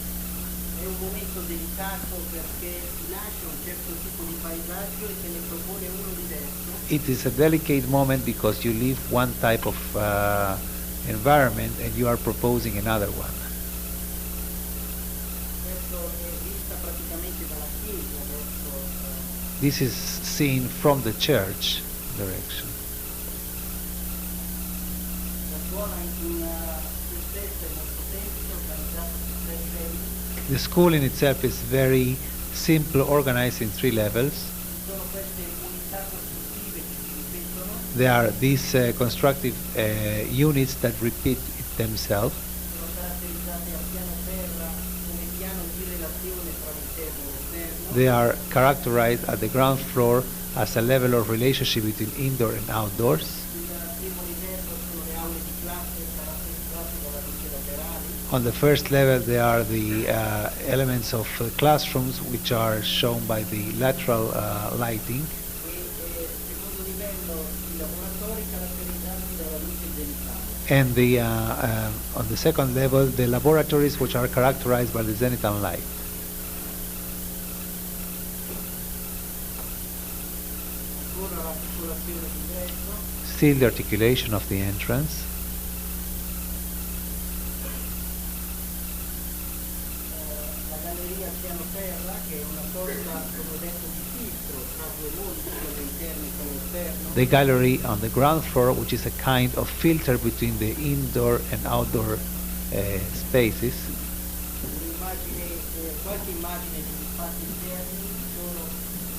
È un momento delicato perché si lascia un certo tipo di paesaggio e se ne propone uno diverso. It is a delicate moment because you leave one type of environment and you are proposing another one. Questo è vista praticamente dalla chiesa verso This is seen from the church direction. la scuola in se stessa è molto semplice, organizzata su tre livelli. The school in itself is very simple, organized in three levels. Ci sono queste unità costruttive che si ripetono, There are these constructive units that repeat themselves. sono caratterizzate a piano terra come piano di relazione tra l'interno e l'esterno. They are characterized at the ground floor as a level of relationship between indoor and outdoors. Il primo livello sono le aule di classe caratterizzate dalla luce laterali. On the first level, there are the elements of classrooms, which are shown by the lateral lighting. E secondo livello i laboratori caratterizzati dalla luce zenitale. And on the second level, the laboratories, which are characterized by the zenithal light. Ancora l'articolazione d'ingresso, Still the articulation of the entrance. la galleria al piano terra che è una sorta, come ho detto, di filtro tra due mondi, quello interno e quello esterno. The gallery on the ground floor, which is a kind of filter between the indoor and outdoor spaces. Un'immagine, qualche immagine degli spazi interni sono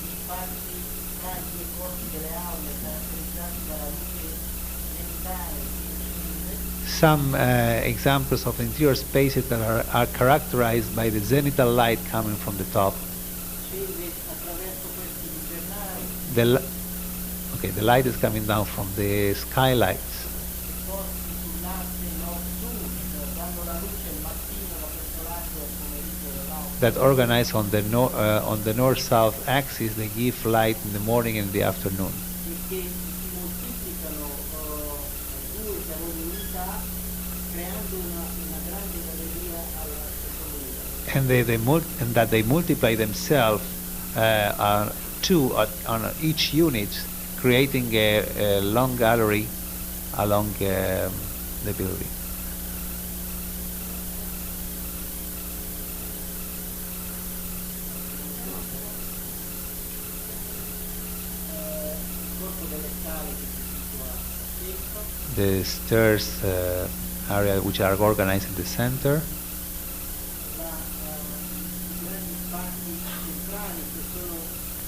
gli spazi tra i due corpi delle aule caratterizzati dalla luce zenitale che scende. Some examples of interior spaces that are characterized by the zenithal light coming from the top. Scende attraverso questi invernali, The light is coming down from the skylights posti sull'asse nord-sud, danno la luce al mattino da questo lato e al pomeriggio dall'altro. that organize on the north-south axis. They give light in the morning and in the afternoon. E che si moltiplicano due per ogni unità creando una grande galleria al secondo livello. And that they multiply themselves two on each unit, creating a long gallery along the building. Il corpo delle scale che si situa a centro, The stairs area, which are organized in the center. i grandi spazi centrali che sono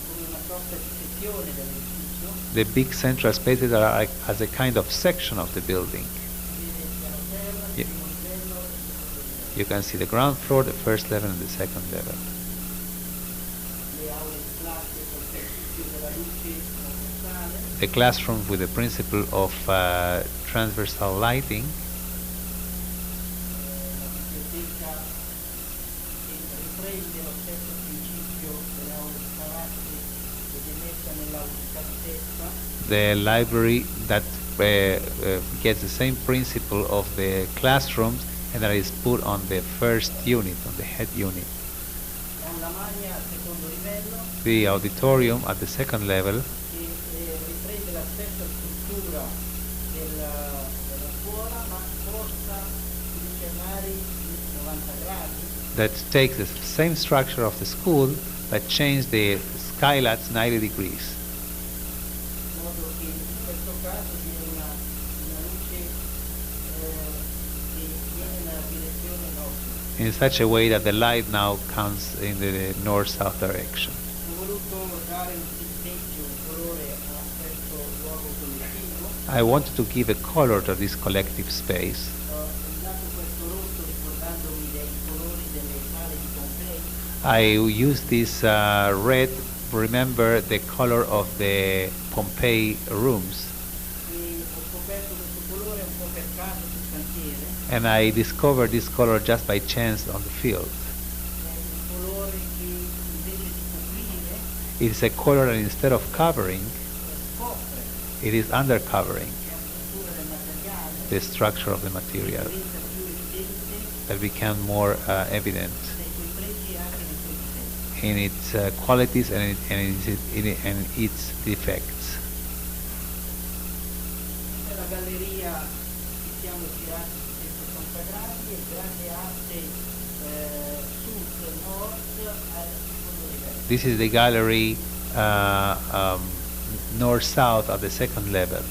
come una sorta di sezione dell'edificio, The big central spaces are like as a kind of section of the building. si vede il piano terra, il Yeah. primo livello e il secondo livello. You can see the ground floor, the first level, and the second level. Le aule di classe con il principio della luce trasversale, The classroom with the principle of transversal lighting. la biblioteca che riprende lo stesso principio delle aule di carattere ed è messa nell'aula stessa, The library that gets the same principle of the classrooms and that is put on the first unit, on the head unit. l'aula magna al secondo livello The auditorium at the second level, che riprende la stessa struttura della scuola ma sposta gli scenari di 90 gradi that takes the same structure of the school but change the skylights 90 degrees. In modo che in questo caso viene una luce che viene nella direzione nord. In such a way that the light now comes in the north-south direction. Ho voluto dare un tinteggio, un colore a questo luogo collettivo. I wanted to give a color to this collective space. Ho usato questo rosso ricordandomi dei colori delle sale di Pompei. I used this red, remember the color of the Pompeii rooms. E ho scoperto questo colore un po' per caso sul cantiere. And I discovered this color just by chance on the field. È un colore che invece di coprire It is a color that instead of covering, scopre it is undercovering la struttura del materiale, the structure of the material diventa più evidente that become more evident nei suoi pregi e anche nei suoi difetti. in its qualities and in its defects. Questa è la galleria che siamo girati su 180 gradi e grande asse sud-nord al secondo livello. This is the gallery north-south at the second level.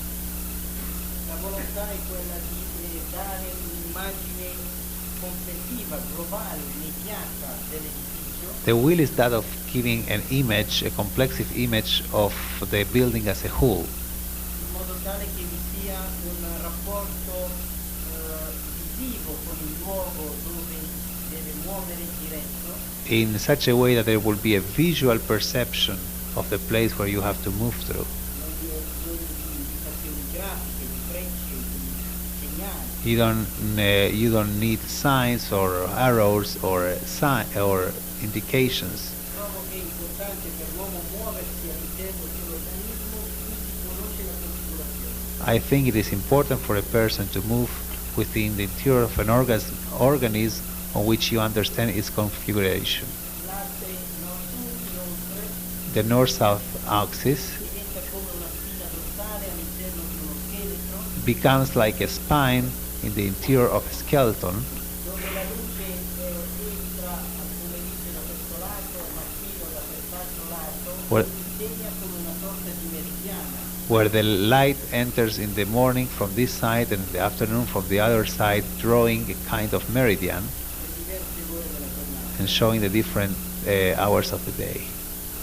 La volontà è quella di dare un'immagine complessiva, globale, immediata dell'edificio, The will is that of giving an image, a complexive image of the building as a whole, in modo tale che vi sia un rapporto visivo con il luogo dove deve muovere il diretto, in such a way that there will be a visual perception of the place where you have to move through. non vi è bisogno di indicazioni grafiche, di frecce, di segnali. You don't need signs or arrows or indications. Trovo che è importante per l'uomo muoversi all'interno di un organismo in cui si conosce la configurazione. I think it is important for a person to move within the interior of an organism on which you understand its configuration. L'asse nord-sud inoltre The north-south axis diventa come una spina dorsale all'interno di uno scheletro becomes like a spine in the interior of a skeleton, dove la luce entra al pomeriggio da questo lato, al mattino da quest'altro lato, Well- disegna come una sorta di meridiana where the light enters in the morning from this side and in the afternoon from the other side, drawing a kind of meridian le diverse ore della giornata. and showing the different hours of the day.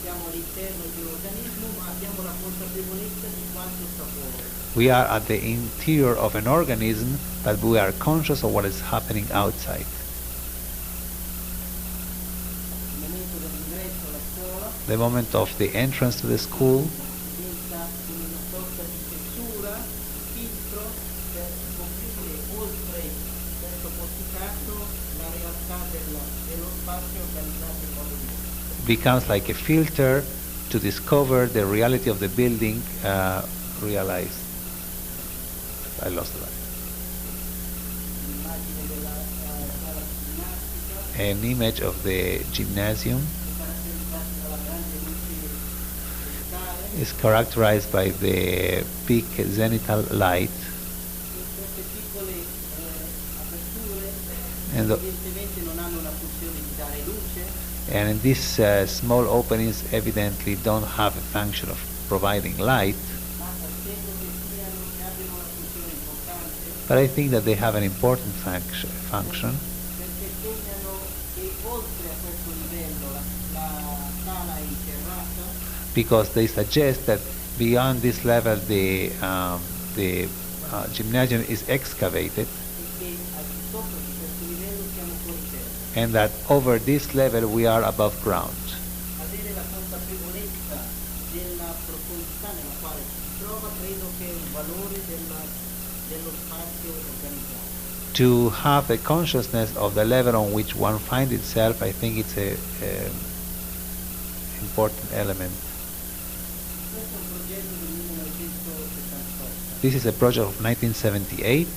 Siamo all'interno di un organismo ma abbiamo la consapevolezza di quanto sta fuori. We are at the interior of an organism, but we are conscious of what is happening outside. Il momento dell'ingresso alla scuola The moment of the entrance to the school diventa come una sorta di tessura, di filtro per scoprire oltre questo porticato la realtà dello spazio organizzato in modo diverso. becomes like a filter to discover the reality of the building realized. I lost the line. L'immagine della sala di ginnastica An image of the gymnasium caratterizzata dalla grande luce zenitale. is characterized by the big zenithal light, In queste piccole aperture And the- evidentemente non hanno la funzione di dare luce, and in these small openings evidently don't have a function of providing light, ma ritengo che abbiano una funzione importante but I think that they have an important function perché segnano che oltre a questo livello la sala è interrata because they suggest that beyond this level the gymnasium is excavated, e che al di sopra di questo livello siamo fuori terra. and that over this level we are above ground. Avere la consapevolezza della profondità nella quale si trova credo che è un valore dello spazio organizzato. To have a consciousness of the level on which one finds itself, I think it's a important element. Questo è un progetto del 1978. This is a project of 1978.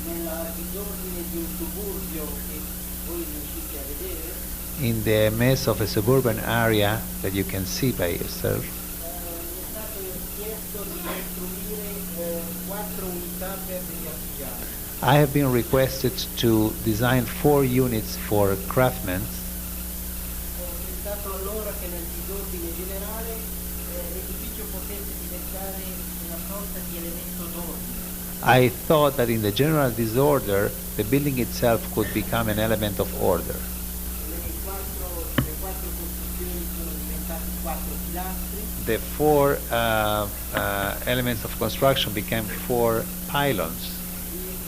Nel disordine di un suburbio che voi riuscite a vedere, In the mess of a suburban area that you can see by yourself, mi è stato chiesto di costruire 4 unità per degli artigiani. I have been requested to design 4 units for craftsmen. Ho pensato allora che nel disordine generale l'edificio potesse diventare una sorta di elemento d'ordine. I thought that in the general disorder, the building itself could become an element of order. Le quattro costruzioni sono diventate 4 pilastri. The 4 elements of construction became 4 pylons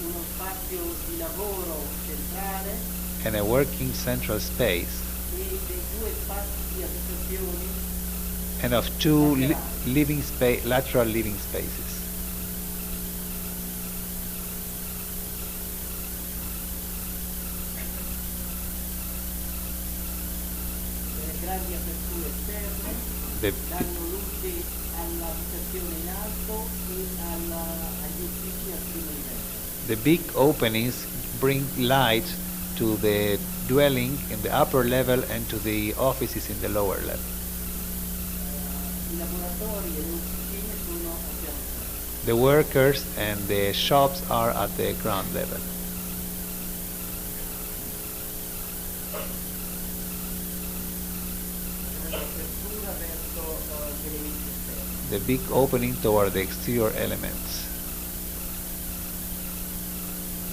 Uno spazio di lavoro centrale and a working central space, e dei 2 spazi di abitazioni and of 2 lateral living spaces. delle grandi aperture esterne, The, danno luce all'abitazione in alto e agli uffici al primo livello. the big openings bring light to the dwelling in the upper level and to the offices in the lower level. I laboratori e le officine sono a piano terra. The workers and the shops are at the ground level. L'apertura verso gli elementi esterni. The big opening toward the exterior elements.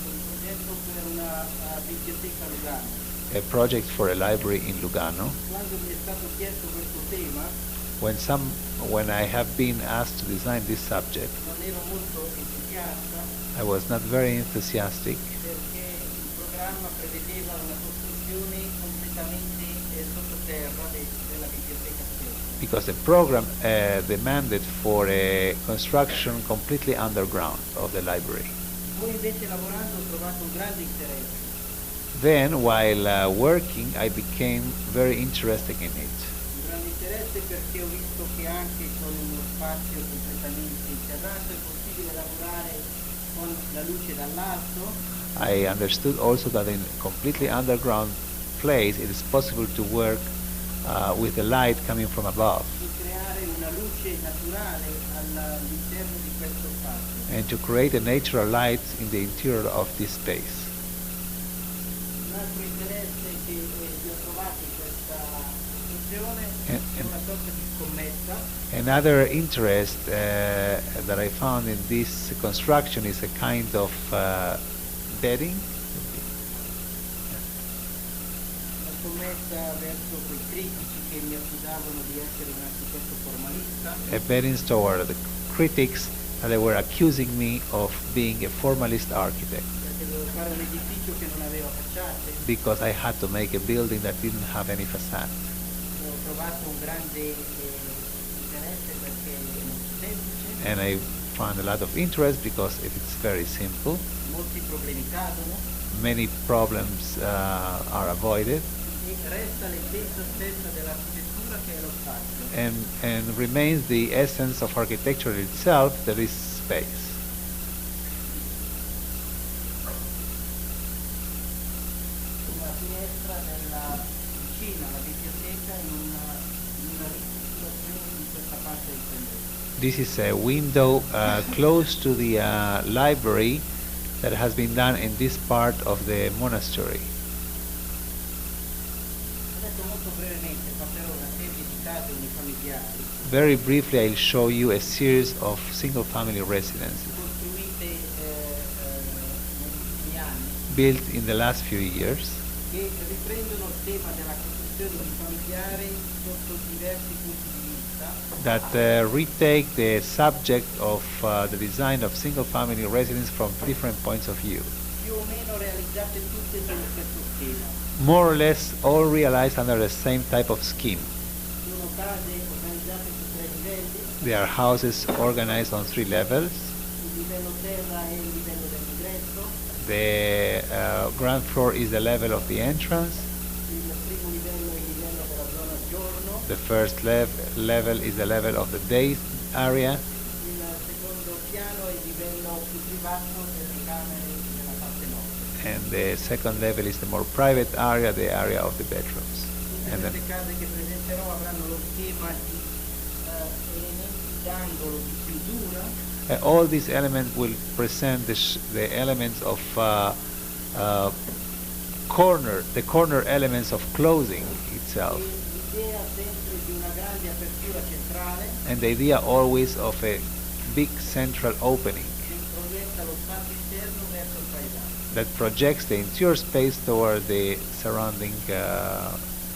Un progetto per una biblioteca a Lugano. A project for a library in Lugano. Quando mi è stato chiesto questo tema, When I have been asked to design this subject, non ero molto entusiasta I was not very enthusiastic perché il programma prevedeva una costruzione completamente sottoterra della biblioteca stessa. because the program demanded for a construction completely underground of the library. Poi invece lavorando ho trovato un grande interesse. Then, while working, I became very interested in it. Un grande interesse perché ho visto che anche con uno spazio completamente interrato è possibile lavorare con la luce dall'alto I understood also that in a completely underground place, it is possible to work with the light coming from above e creare una luce naturale all'interno di questo spazio. and to create a natural light in the interior of this space. Un altro interesse che vi ho trovato in questa costruzione è una sorta di scommessa. Another interest that I found in this construction is a kind of bedding, Una scommessa verso quei critici che mi accusavano di essere un architetto formalista. a bedding toward the critics that they were accusing me of being a formalist architect Perché dovevo fare un edificio che non aveva facciate. because I had to make a building that didn't have any facade. Ho trovato un grande interesse perché è molto semplice, And I found a lot of interest because it is very simple. molti problemi cadono Many problems are avoided e resta l'essenza stessa dell'architettura che è lo spazio. and remains the essence of architecture itself, that is space. Una finestra vicina alla biblioteca in una ristrutturazione di questa parte del convento. This is a window close to the library that has been done in this part of the monastery. Adesso molto brevemente passerò una serie di case unifamiliari Very briefly, I'll show you a series of single-family residences costruite negli ultimi anni built in the last few years che riprendono il tema della costruzione unifamiliare sotto diversi punti di vista, that retake the subject of the design of single-family residence from different points of view. più o meno realizzate tutte sullo stesso schema. More or less all realized under the same type of scheme. Sono case organizzate su 3 livelli, They are houses organized on 3 levels. il livello terra è il livello dell'ingresso, The ground floor is the level of the entrance. il primo livello è il livello della zona giorno, The first level is the level of the day area. il secondo piano è il livello più privato delle camere della parte nord. And the second level is the more private area, the area of the bedrooms. Tutte And then queste case che presenterò avranno lo schema di elementi d'angolo di chiusura All these elements will present the elements of the corner elements of closing itself. L'idea sempre di una grande apertura centrale And the idea always of a big central opening che proietta lo spazio interno verso il paesaggio. that projects the interior space toward the surrounding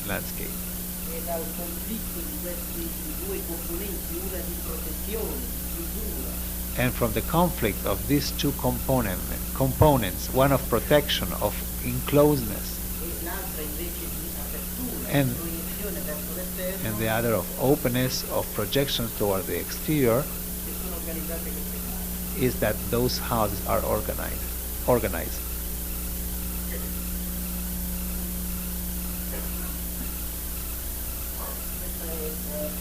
landscape. E dal conflitto di questi due componenti, una di protezione, di chiusura, And from the conflict of these two components, one of protection, of enclosedness, e l'altra invece di apertura, And- di proiezione verso l'esterno, and the other of openness, of projection toward the exterior, che sono organizzate queste case. is that those houses are organized. Questa è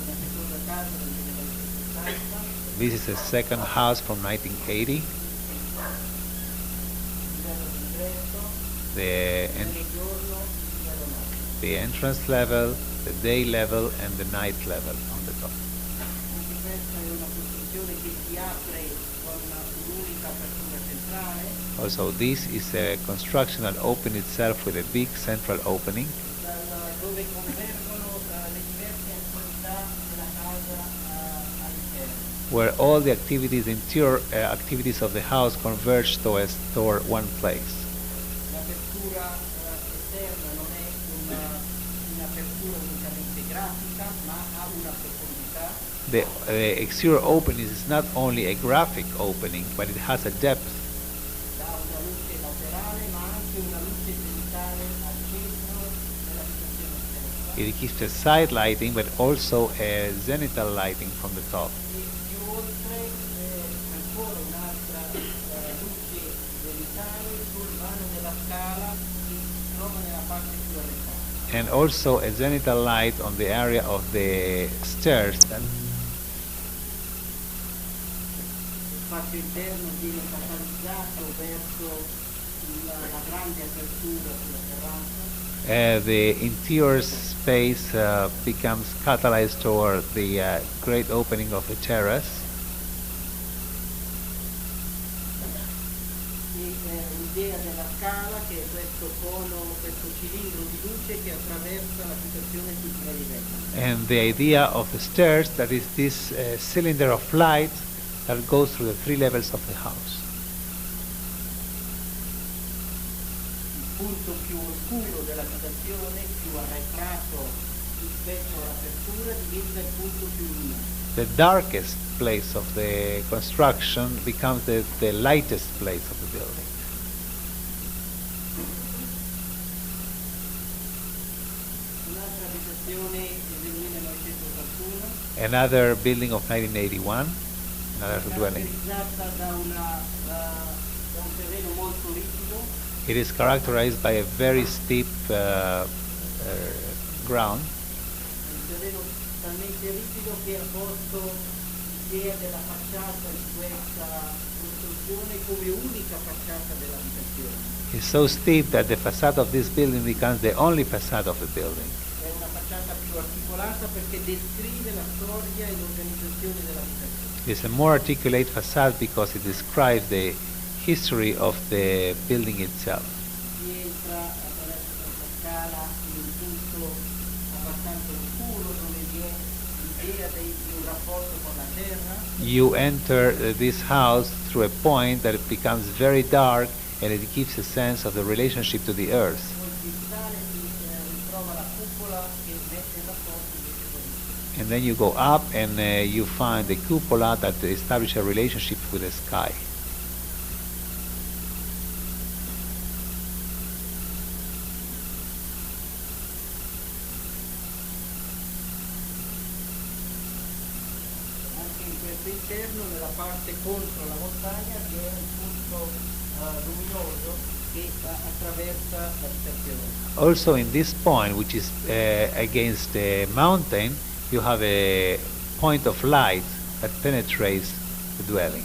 una seconda casa del 1960, This is a second house from 1980. il livello d'ingresso, The, il giorno, il livello notte. the entrance level, the day level, and the night level on the top. Anche questa è una costruzione che si apre con un'unica apertura centrale, Also, this is a construction that opens itself with a big central opening, dove convergono le diverse attività della casa all'interno. where all the activities, interior activities of the house converge toward one place. L'apertura esterna non è un'apertura unicamente grafica, ma ha una profondità The exterior opening is not only a graphic opening, but it has a depth. da una luce laterale, ma anche una luce zenitale al centro dell'abitazione stessa. It gives a side lighting, but also a zenithal lighting from the top. E più oltre ancora un'altra luce zenitale sul vano della scala che si trova nella parte più arretrata. And also a zenithal light on the area of the stairs. Lo spazio interno viene catalizzato verso la grande apertura sulla terrazza. The interior space becomes catalyzed toward the great opening of the terrace. E l'idea della scala che è questo cono, questo cilindro di luce che attraversa l'abitazione sui tre livelli. And the idea of the stairs, that is this cylinder of light that goes through the three levels of the house. Il punto più oscuro dell'abitazione, più arretrato rispetto all'apertura, diventa il punto più luminoso. The darkest place of the construction becomes the lightest place of the building. Un'altra abitazione è del 1981, Another building of 1981, another dwelling. caratterizzata da un terreno molto rigido, It is characterized by a very steep ground, un terreno talmente rigido che ha posto l'idea della facciata di questa costruzione come unica facciata dell'abitazione. It's so steep that the facade of this building becomes the only facade of the building. È una facciata più articolata perché descrive la storia e l'organizzazione dell'abitazione. It's a more articulate facade because it describes the history of the building itself. Si entra attraverso questa scala in un punto abbastanza oscuro dove vi è l'idea di un rapporto con la terra. You enter this house through a point that it becomes very dark, and it gives a sense of the relationship to the earth. Poi si sale si ritrova la cupola che mette in rapporto invece con il cielo. And then you go up and you find the cupola that establishes a relationship with the sky. Anche in questo interno, nella parte contro la montagna, vi è un punto luminoso che attraversa l'abitazione. Also in this point, which is against the mountain, you have a point of light that penetrates the dwelling.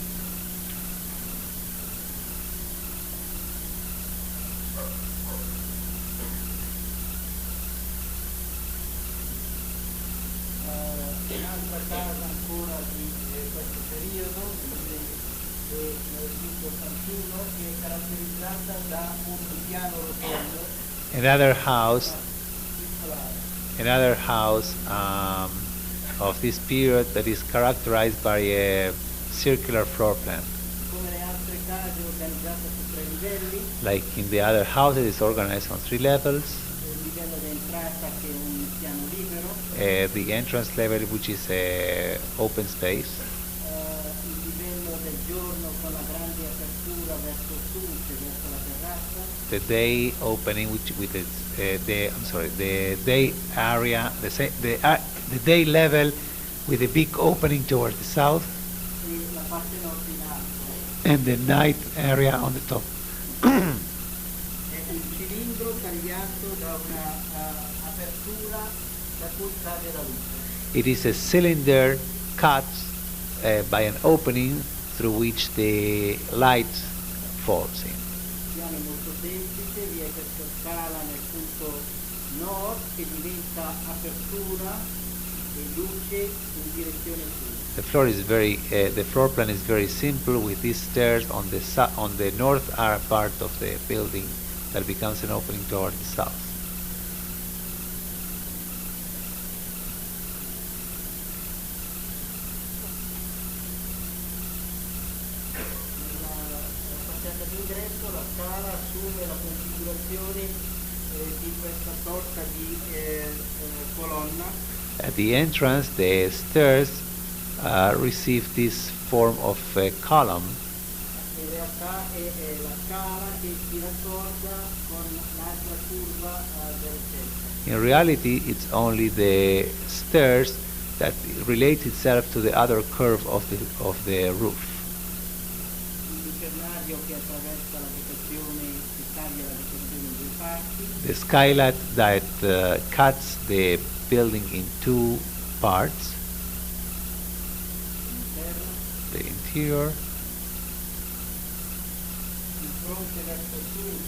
Un'altra casa ancora di questo periodo, del 1981 che è caratterizzata da un piano rotondo Another house, circolare. another house of this period that is characterized by a circular floor plan. Come le altre case organizzate su 3 livelli, Like in the other houses, it's organized on 3 levels. il livello di entrata che è un piano libero, The entrance level, which is a open space. il livello del giorno con la grande apertura verso sud e verso la terrazza, The day opening, which with its the day area, the day level with a big opening towards the south, e la parte nord in alto. and the night area on the top. È un cilindro tagliato da una apertura da cui cade la luce. It is a cylinder cut by an opening through which the light falls in. Il piano è molto semplice, vi è questa scala nel punto nord che diventa apertura e luce in direzione sud. The floor plan is very simple, with these stairs on the north part of the building that becomes an opening toward the south. Nella facciata d'ingresso la scala assume la configurazione di questa sorta di colonna. At the entrance, the stairs receive this form of a column. In realtà è la scala che si raccorda con l'altra curva del tetto. In reality, it's only the stairs that relate itself to the other curve of the roof. Il lucernario che attraversa la vegetazione e taglia la vegetazione in due parti. The skylight that cuts the building in 2 parts. L'interno, The interior, il fronte verso sud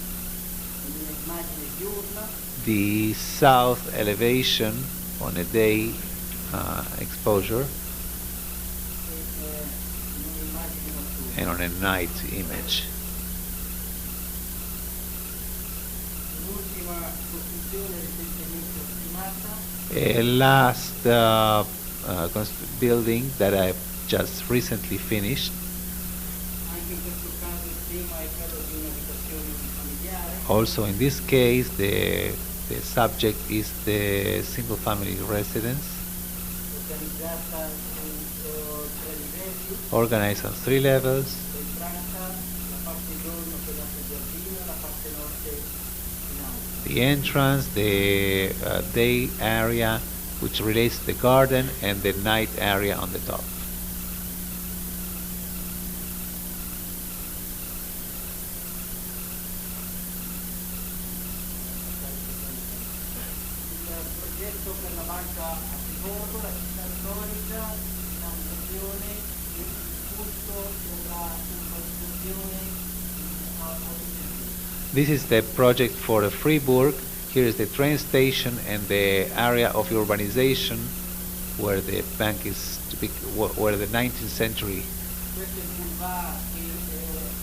in un'immagine diurna, the south elevation on a day exposure, e in un'immagine notturna. and on a night image. L'ultima costruzione recentemente ultimata A last building that I've just recently finished. anche in questo caso il tema è quello di un'abitazione unifamiliare. Also in this case, the subject is the single family residence, Organizzata su 3 livelli, organized on 3 levels. l'entrata, la parte giorno che dà al giardino, la parte notte in alto. The entrance, the day area, which relates to the garden, and the night area on the top. Il progetto per la banca a Trigono, la città storica, la stazione e il punto della costruzione a This is the project for the Fribourg. Here is the train station and the area of urbanization where the bank is to be, where the 19th century. Questo è il boulevard che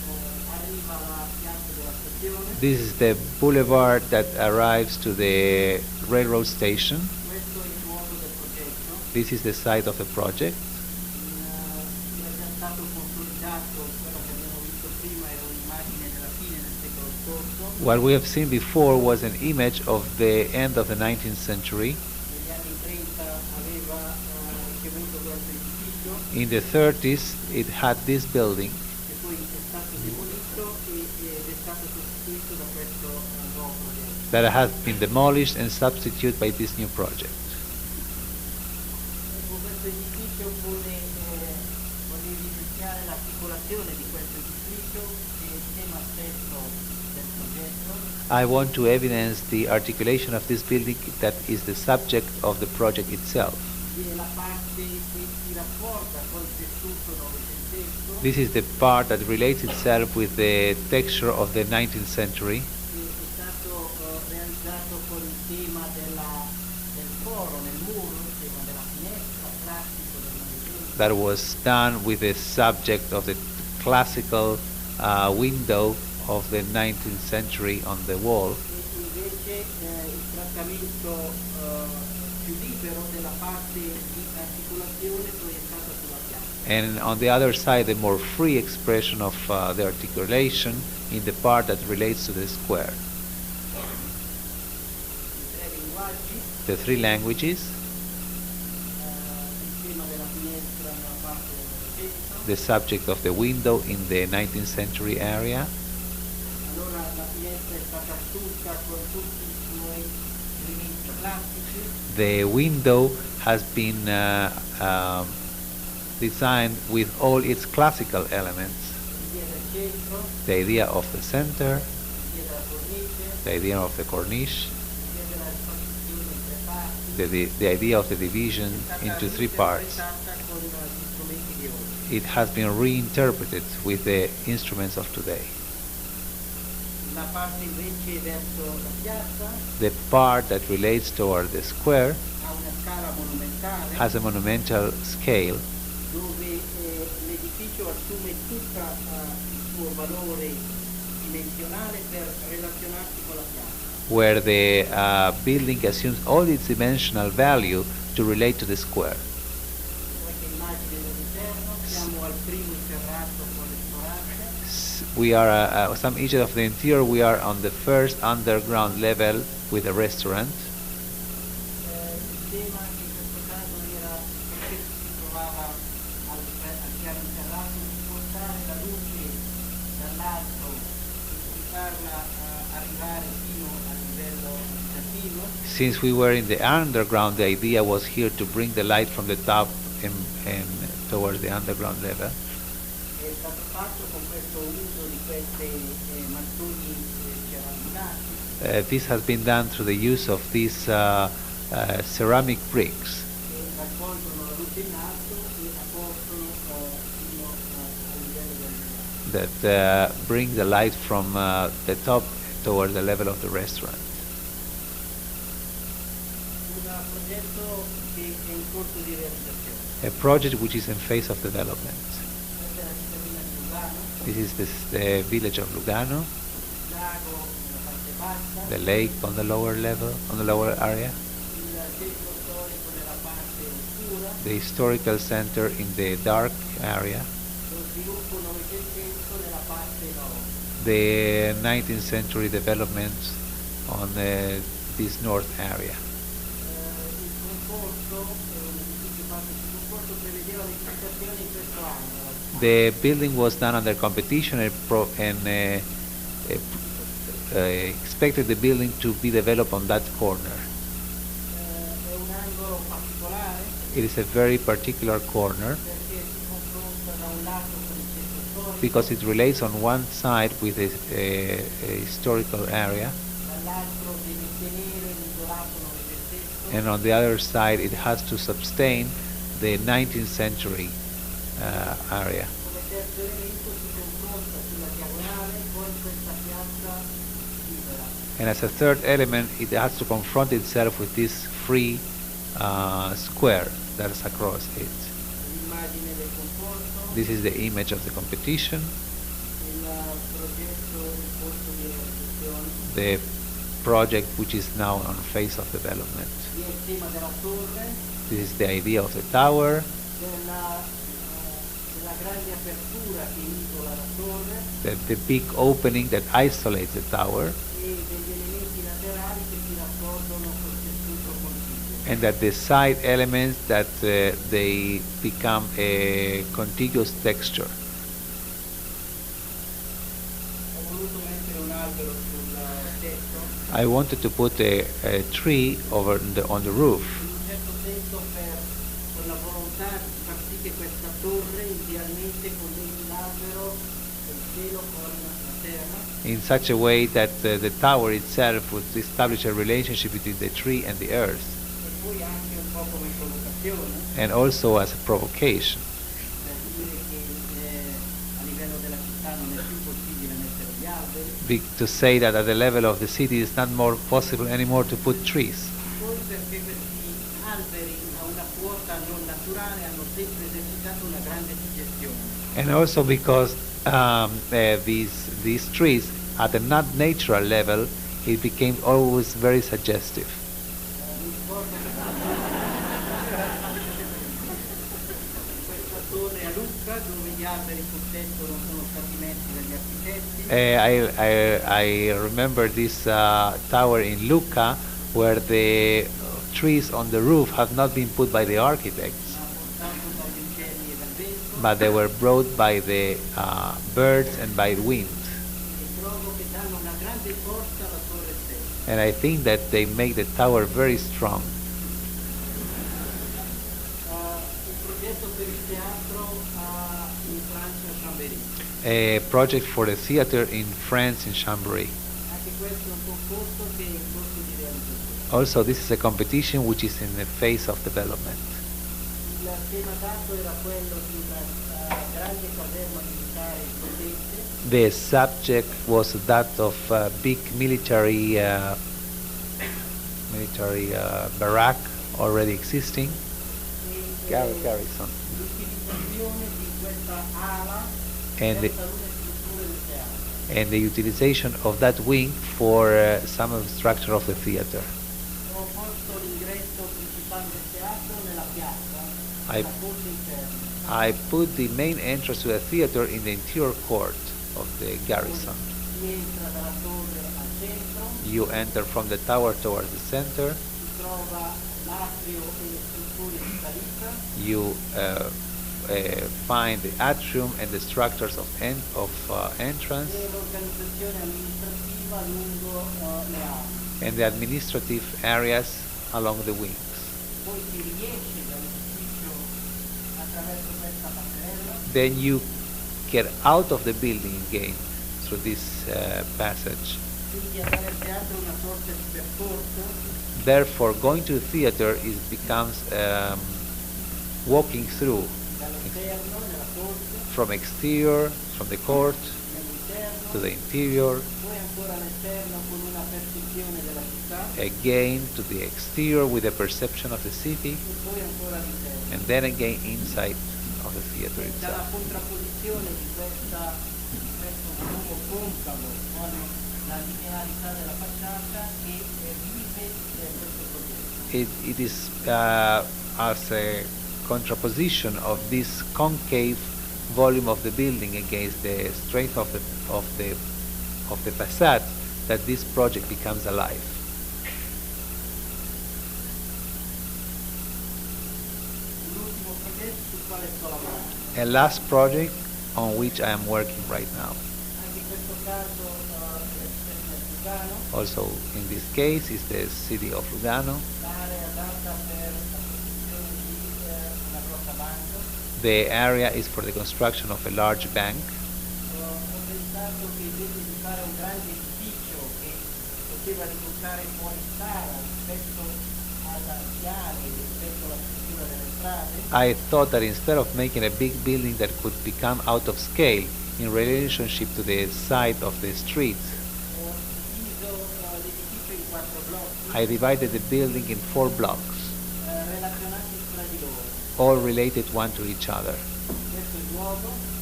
arriva alla piazza della stazione. This is the boulevard that arrives to the railroad station. Questo è il luogo del progetto. This is the site of the project. Era già stato consolidato, quello che abbiamo visto prima era un'immagine della fine del secolo scorso. What we have seen before was an image of the end of the 19th century. Negli anni 30 aveva ricevuto questo edificio In the 30s, it had this building che poi è stato demolito ed è stato sostituito da questo nuovo progetto. that has been demolished and substituted by this new project. Questo edificio vuole evidenziare l'articolazione di questo edificio che è il tema stesso del progetto. I want to evidence the articulation of this building that is the subject of the project itself. È la parte che si rapporta col tessuto novecentesco, This is the part that relates itself with the texture of the 19th century. che è stato realizzato con il tema del foro nel muro, il tema della finestra, classico del Novecento. That was done with the subject of the classical window of the 19th century on the wall. Invece il trattamento più libero della parte di articolazione proiettata sulla pianta. And on the other side, the more free expression of the articulation in the part that relates to the square. I tre linguaggi, The three languages, il tema della finestra nella parte del centro. the subject of the window in the 19th century area. Allora la finestra è stata assunta con tutti i suoi elementi classici. The window has been designed with all its classical elements. L'idea del centro, The idea of the center, l'idea della cornice, the idea of the cornice, l'idea della ripartizione in tre parti. the idea of the division into three parts. Interpretata con gli strumenti di oggi. It has been reinterpreted with the instruments of today. La parte invece verso la piazza The part that relates toward the square ha una scala monumentale has a monumental scale dove l'edificio assume tutto il suo valore dimensionale per relazionarsi con la piazza. where the building assumes all its dimensional value to relate to the square. Qualche immagine dell'interno, siamo al primo terrazzo con ristorante. We are some images of the interior. We are on the first underground level with a restaurant. Il tema in questo caso era, perché si trovava al piano interrato, di spostare la luce dall'alto e farla arrivare fino al livello abitativo. Since we were in the underground, the idea was here to bring the light from the top and towards the underground level. È stato fatto con questo uso di queste mattoni ceramicati This has been done through the use of these ceramic bricks che raccolgono la luce in alto e la portano fino al livello del ristorante. that bring the light from the top towards the level of the restaurant. Un progetto che è in corso di realizzazione. A project which is in phase of development. Questa è la cittadina di Lugano, This is the village of Lugano, il lago nella parte bassa, the lake on the lower level, on the lower area, il centro storico nella parte oscura, the historical center in the dark area, lo sviluppo novecentesco nella parte nord. the 19th century development on this north area. Il concorso, un edificio fatto sul concorso, prevedeva l'edificazione in questo angolo. The building was done under competition and expected the building to be developed on that corner. È un angolo particolare It is a very particular corner perché si confronta da un lato con il centro storico, because it relates on one side with a historical area, dall'altro deve tenere l'isolato novecentesco, and on the other side it has to sustain the 19th century area. come terzo elemento si confronta sulla diagonale con questa piazza libera. And as a third element, it has to confront itself with this free square that is across it. L'immagine del concorso, This is the image of the competition, il progetto in corso di realizzazione, the project which is now on phase of development. vi è il tema della torre, This is the idea of the tower, della grande apertura che isola la torre the big opening that isolates the tower, e degli elementi laterali che si raccolgono col tessuto contiguo. and that the side elements that they become a contiguous texture. Ho voluto mettere un albero sul tetto, I wanted to put a tree over on the roof, in un certo senso con la volontà di far sì che questa torre idealmente colleghi l'albero e il cielo con la terra, in such a way that the tower itself would establish a relationship between the tree and the earth, e poi anche un po' come provocazione, and also as a provocation, per dire che a livello della città non è più possibile mettere gli alberi, to say that at the level of the city it's not more possible anymore to put trees. poi perché questi alberi a una quota non naturale hanno sempre esercitato una grande suggestione. And also because these trees at a not natural level, it became always very suggestive. Mi ricordo che questa torre a Lucca, dove gli alberi sul tetto non sono stati messi dagli architetti. I remember this tower in Lucca where the trees on the roof have not been put by the architects, but they were brought by the birds and by the wind. And I think that they make the tower very strong. A project for the theater in France, in Chambray. Also, this is a competition which is in the phase of development. The subject was that of big military barrack already existing. Garrison. And the utilization of that wing for some of the structure of the theater. I put the main entrance to the theater in the interior court of the garrison. You enter from the tower towards the center. You find the atrium and the structures of entrance and the administrative areas along the wings. Then you get out of the building again through this passage. Therefore, going to the theater becomes walking through from exterior, from the court to the interior, again to the exterior with a perception of the city, and then again inside of the theater itself. It is as a contraposition of this concave volume of the building against the strength of the facade that this project becomes alive. A last project on which I am working right now. Also in this case is the city of Lugano. The area is for the construction of a large bank. I thought that instead of making a big building that could become out of scale in relationship to the side of the street, I divided the building in 4 blocks, all related one to each other.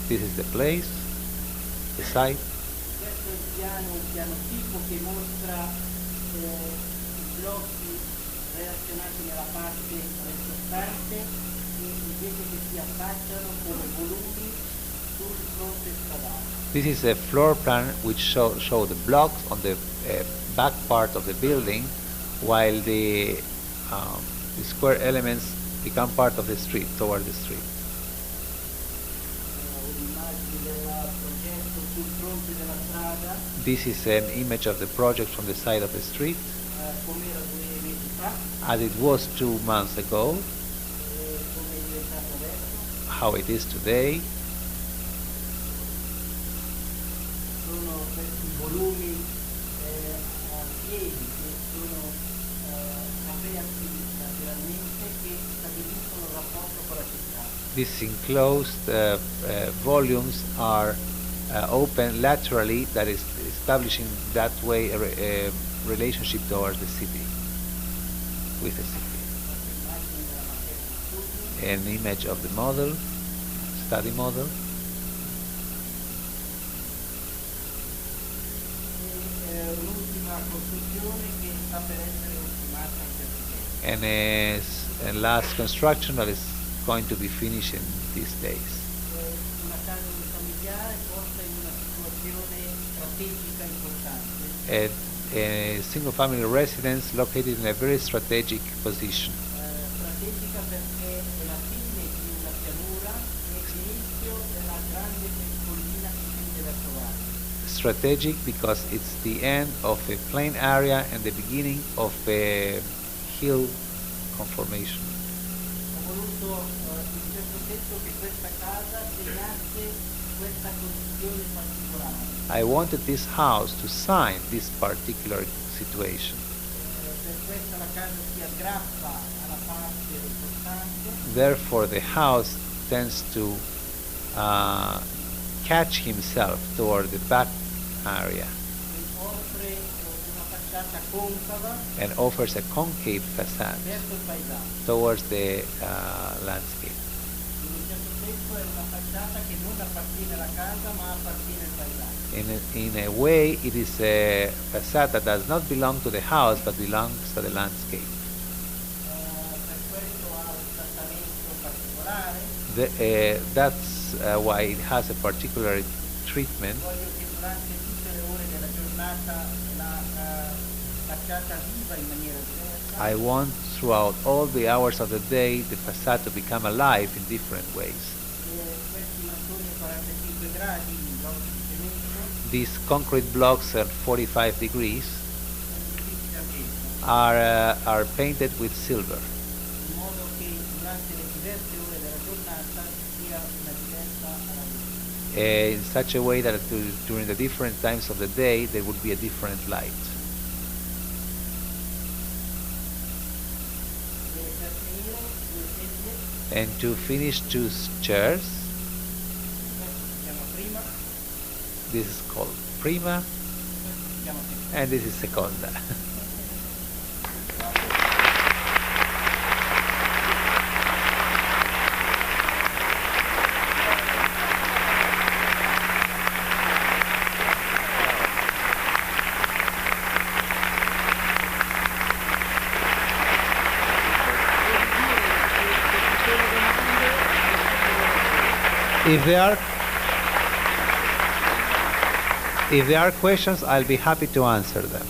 This is the place, the site. This is a floor plan which show the blocks on the back part of the building, while the square elements become part of the street, toward the street. This is an image of the project from the side of the street, as it was 2 months ago, how it is today. These enclosed volumes are open laterally, that is establishing that way a relationship towards the city, with the city. An image of the model, study model. una costruzione che sta per essere ultimata in questi tempi. and a last construction that is going to be finished in these days. Una casa unifamiliare posta in una situazione strategica importante. A single family residence located in a very strategic position. Strategica perché è la fine di una pianura e l'inizio della grande collina che scende verso valle. Strategic because it's the end of a plain area and the beginning of a hill conformation. Ho voluto in un certo senso che questa casa segnasse questa condizione particolare. I wanted this house to sign this particular situation. Per questo la casa si aggrappa alla parte sottostante. Therefore, the house tends to catch himself toward the back area Offre una facciata concava and offers a concave facade verso il paesaggio. towards the landscape. In un certo senso è una facciata che non appartiene alla casa ma appartiene al paesaggio. In a way, it is a facade that does not belong to the house but belongs to the landscape. Per questo ha un trattamento particolare. That's why it has a particular treatment. Voglio che durante tutte le ore della giornata la facciata viva in maniera diversa. I want throughout all the hours of the day the facade to become alive in different ways. Questi mattoni a 45 gradi in blocchi di cemento These concrete blocks at 45 degrees sono dipinti d'argento, are painted with silver, in modo che durante le diverse ore della giornata ci sia una diversa luce. in such a way that during the different times of the day there would be a different light. Per finire, due sedie, And to finish, two chairs. questo si chiama prima, This is called prima, questo si chiama seconda. and this is seconda. If there are questions, I'll be happy to answer them.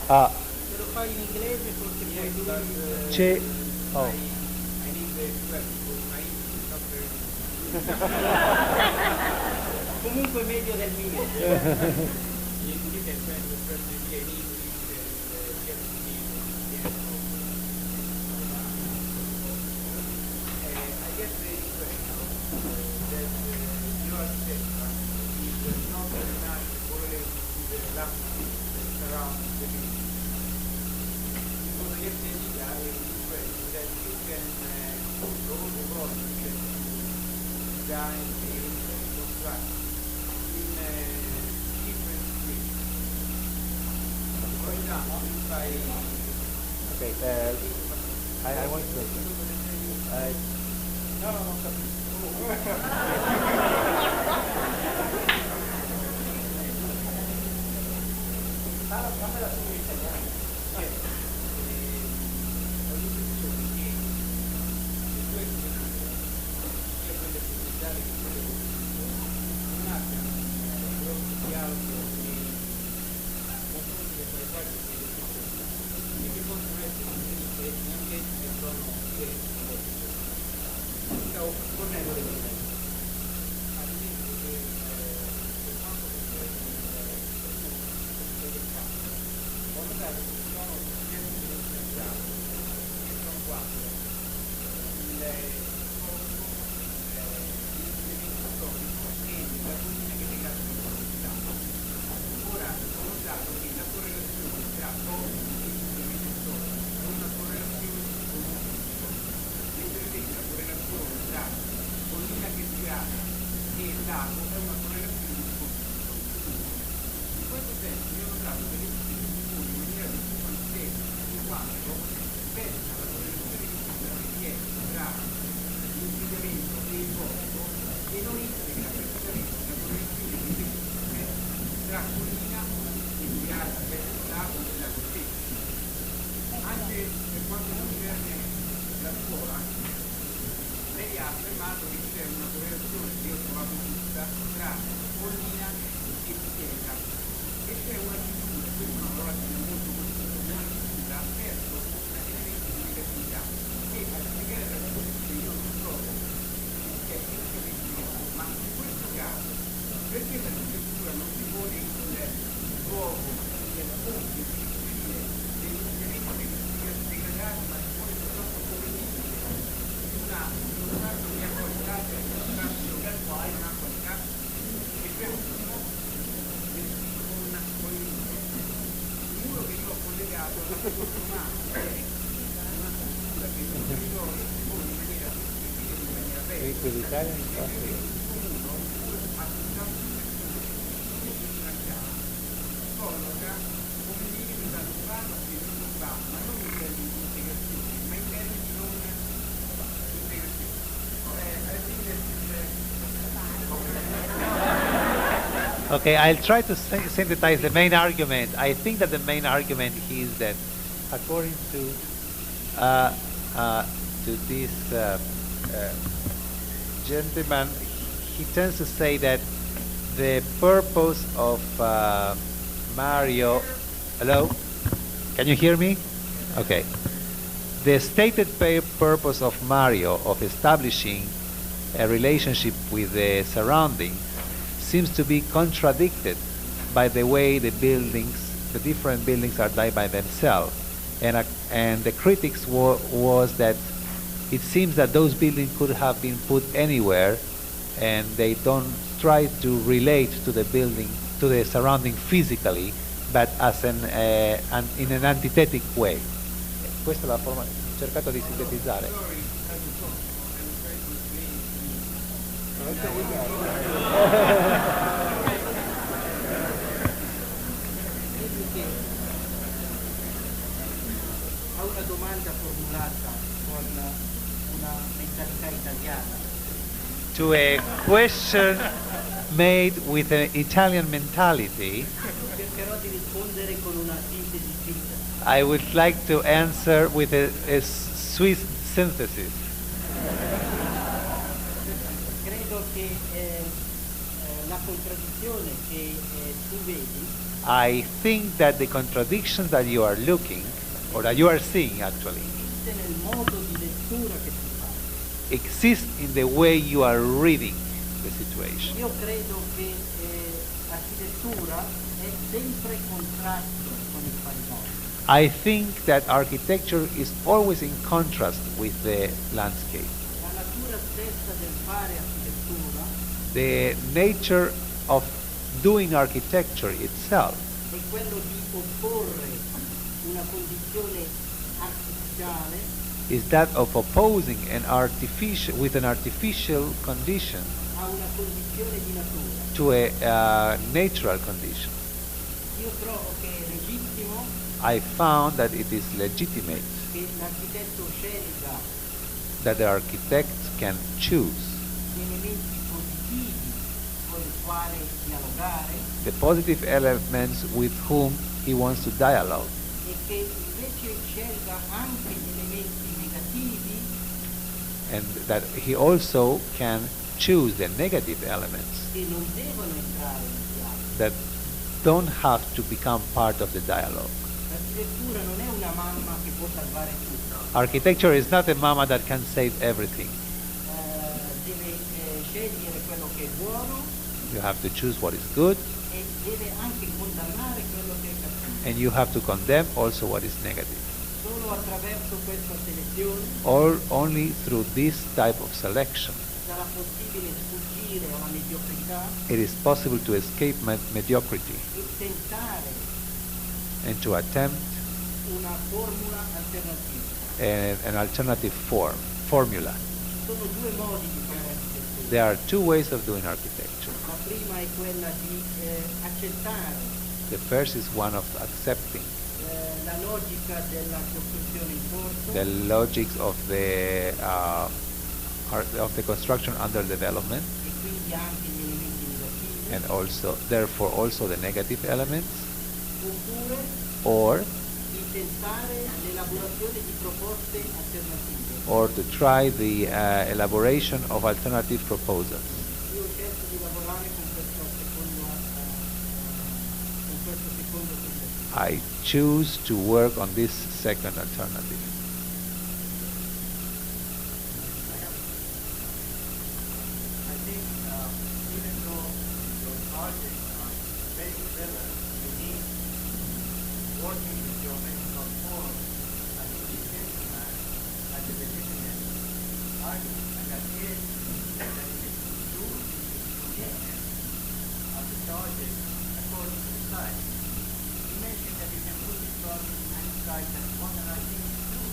Se lo fai in inglese forse poi lui... C'è... Oh. Comunque meglio del mio. Okay, I want to... No, non capisco. Fammela tu in italiano. Ho l'impressione che le tue espressioni, sia quelle pubblicitarie che quelle non abbiano un grosso dialogo e confronti del paesaggio che e che possono essere inserite in ambienti che sono diversi da quelli. Stavo fornendo delle idee. Ad esempio, per quanto concerne le case, ho notato che ci sono soggetti differenziati, che sono quattro. Il corpo, l'incremento storico e la politica che è legata alla velocità. Ora, ho notato che la correlazione tra corpo e l'incremento storico è una correlazione di conoscenza, mentre invece la correlazione tra collina che si ha e lago è una correlazione di conoscenza. In questo senso io ho notato che le si pone in maniera del tutto stessa, in quanto pensa alla correlazione che si confermato che c'è una correlazione che io ho trovato giusta tra collina e piega, e c'è una chiusura, questa è una parola che è molto positiva, una chiusura verso un elemento di negatività che a spiegare la posizione io non trovo che è effettivamente, ma in questo caso perché l'architettura non si pone il luogo del ponte di uscire degli elementi degradati, ma si pone soltanto come limite di uno stato di qualità, di uno stato locale, una qualità, e per ultimo descritto con il muro. Il muro che io ho collegato è una struttura umana, una struttura che il territorio si pone in maniera flessibile, in maniera aperta. Colloca come limite tra l'urbano e il non urbano, ma non in termini di integrazione, ma in termini di non integrazione. Okay, I'll try to synthesize the main argument. I think that the main argument is that, according to this gentleman, he tends to say that the purpose of Mario, hello? Can you hear me? Okay. The stated purpose of Mario of establishing a relationship with the surrounding seems to be contradicted by the way the different buildings are done by themselves. And the critics was that it seems that those buildings could have been put anywhere, and they don't try to relate to the building, to the surrounding physically, but as in an antithetic way. Questa è la forma, ho cercato di sintetizzare. Ha una domanda formulata con una mentalità italiana. To a question made with an Italian mentality, Cercherò di rispondere con una sintesi scritta. I would like to answer with a Swiss synthesis. Credo che la contraddizione che tu vedi I think that the contradiction that you are looking, or that you are seeing actually, esiste nel modo di lettura che si fa. exists in the way you are reading the situation. Io credo che l'architettura è sempre contrasto con il paesaggio. I think that architecture is always in contrast with the landscape. La natura stessa del fare architettura The nature of doing architecture itself è quello di opporre una condizione artificiale is that of opposing an artificial condition a una condizione di natura. to a natural condition. Io trovo che è legittimo I found that it is legitimate che l'architetto scelga that the architect can choose gli elementi positivi con i quali dialogare the positive elements with whom he wants to dialogue, e che invece scelga anche gli elementi negativi and that he also can choose the negative elements che non devono entrare nel dialogo. that don't have to become part of the dialogue. L'architettura non è una mamma che può salvare tutto. Architecture is not a mama that can save everything. Deve scegliere quello che è buono You have to choose what is good, e deve anche condannare quello che è cattivo. and you have to condemn also what is negative. Solo attraverso questa selezione Or only through this type of selection sarà possibile sfuggire alla mediocrità it is possible to escape mediocrity e tentare and to attempt una formula alternativa. an alternative formula. Ci sono due modi di fare architettura. There are two ways of doing architecture. La prima è quella di accettare The first is one of accepting la logica della costruzione in corso the logics of the construction under development, e quindi anche gli elementi negativi, and also therefore also the negative elements, oppure or di tentare l'elaborazione di proposte alternative. or to try the elaboration of alternative proposals. Io cerco di lavorare con questo secondo tentativo. I choose to work on this second alternative. I think even though your projects are very similar, you need working with geometrical forms. I think the gentleman has a legitimate argument, and that is that it is true uniqueness of the project according to the site. You mentioned that you can put this project in any site that you want, and I think it's true.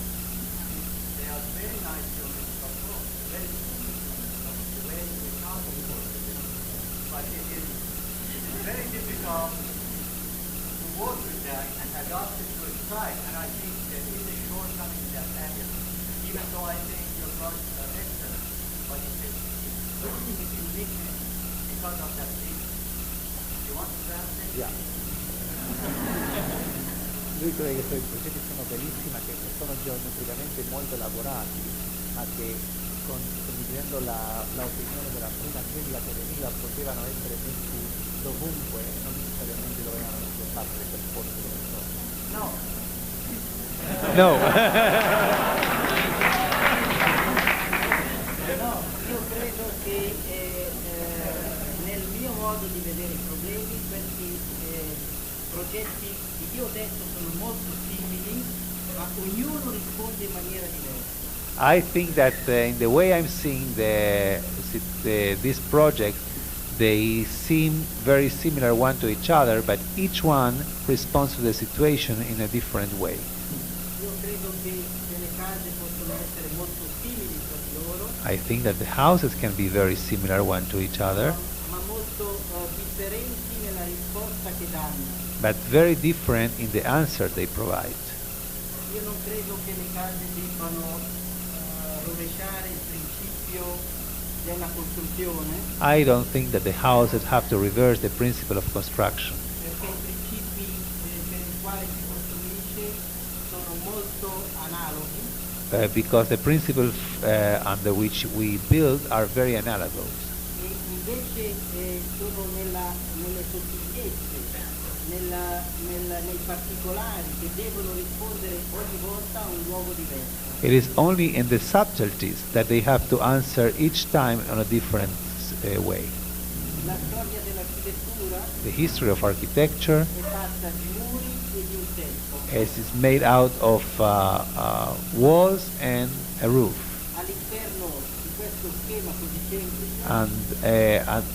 I mean, they are very nice geometrical forms, very simple geometrical forms, the way we count the forms. But it is very difficult to work with that and adopt it to a site, and I think there is a shortcoming in that area. Even though I think your projects are excellent, but it's losing its uniqueness because of that reason. You want to translate? Yeah. Lui crede che i suoi progetti sono bellissimi, ma che sono geometricamente molto elaborati, ma che condividendo l'opinione della prima critica che veniva potevano essere messi dovunque e non necessariamente dovevano essere fatti per posto dove sono. No. No. No, io credo che nel mio modo di vedere i problemi questi progetti che io ho detto sono molto simili, ma ognuno risponde in maniera diversa. I think that in the way I'm seeing this project, they seem very similar one to each other, but each one responds to the situation in a different way. Io credo che le case possono essere molto simili tra di loro, I think that the houses can be very similar one to each other, ma molto differenti nella risposta che danno. but very different in the answer they provide. Io non credo che le case debbano rovesciare il principio della costruzione, I don't think that the houses have to reverse the principle of construction, perché i principi per i quali si costruisce sono molto analoghi because the principles under which we build are very analogous. e invece sono nelle sottigliezze, nei particolari che devono rispondere ogni volta a un luogo diverso. It is only in the subtleties that they have to answer each time on a different way. La storia dell'architettura The history of architecture è fatta di muri e di un tetto. is made out of walls and a roof. All'interno di questo schema così semplice And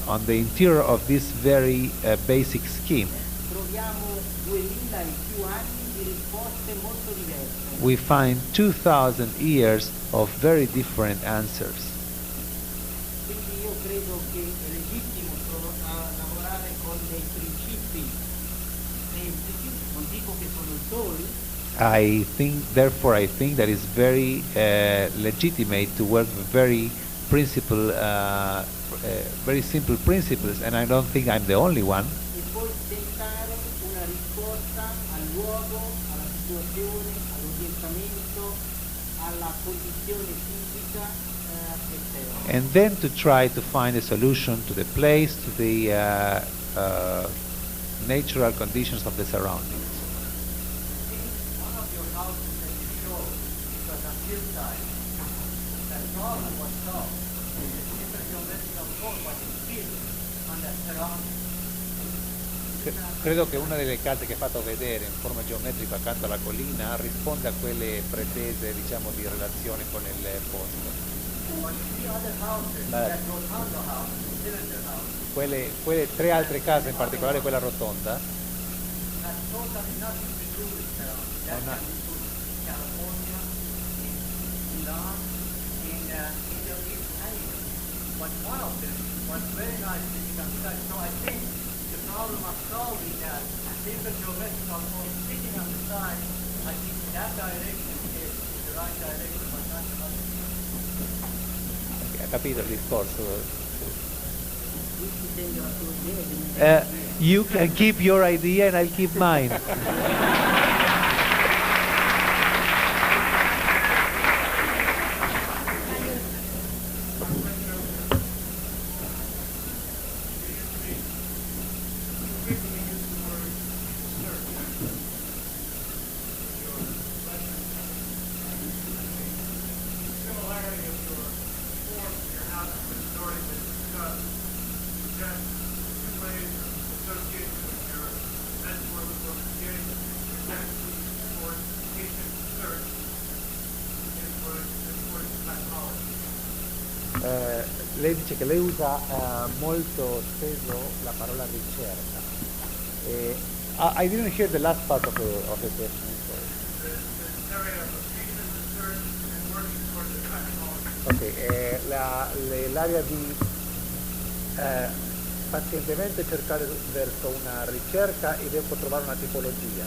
on the interior of this very basic scheme, troviamo 2000 e più anni di risposte molto diverse. we find 2000 years of very different answers. Quindi io credo che è legittimo lavorare con dei principi semplici, non dico che sono i soli, Therefore, I think that it's very legitimate to work with very simple principles, and I don't think I'm the only one. e poi tentare una risposta al luogo, alla situazione, all'orientamento, alla condizione fisica esterna. And then to try to find a solution to the place, to the natural conditions of the surroundings. One of your houses that you showed, it was on hillside. That problem was solved. It's a different geometrical form, but it's still on that surrounding. Credo che una delle case che ha fatto vedere in forma geometrica accanto alla collina risponde a quelle pretese, diciamo, di relazione con il posto. But the other houses that rotondo house, cylinder house, Quelle tre altre case, in particolare quella rotonda, has totally nothing to do with surrounding. That can be put in California, in Milan, in Middle East, anywhere. But one of them was very nice physical study. So I think the problem of solving that simple geometrical form sitting on the side, I think that direction is the right direction, but not the other. ha capito il discorso? Qui ci sembra la tua idea di You can keep your idea and I'll keep mine. lei dice che lei usa molto spesso la parola ricerca. I didn't hear the last part of the question. Ok, l'area di pazientemente cercare verso una ricerca e dopo trovare una tipologia.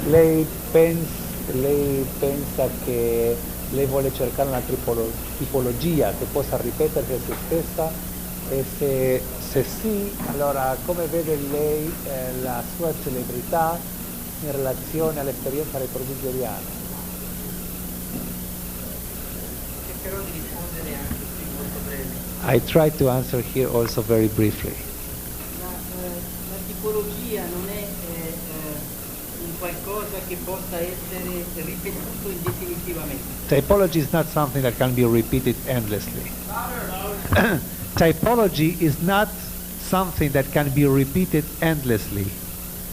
Lei pensa che lei vuole cercare una tipologia che possa ripetersi a se stessa e se sì, allora come vede lei la sua celebrità in relazione all'esperienza retrovigeriana? Cercherò di rispondere anche qui molto breve. I try to answer here also very briefly. La tipologia non è un qualcosa che possa essere ripetuto indefinitivamente. Typology is not something that can be repeated endlessly. Typology is not something that can be repeated endlessly.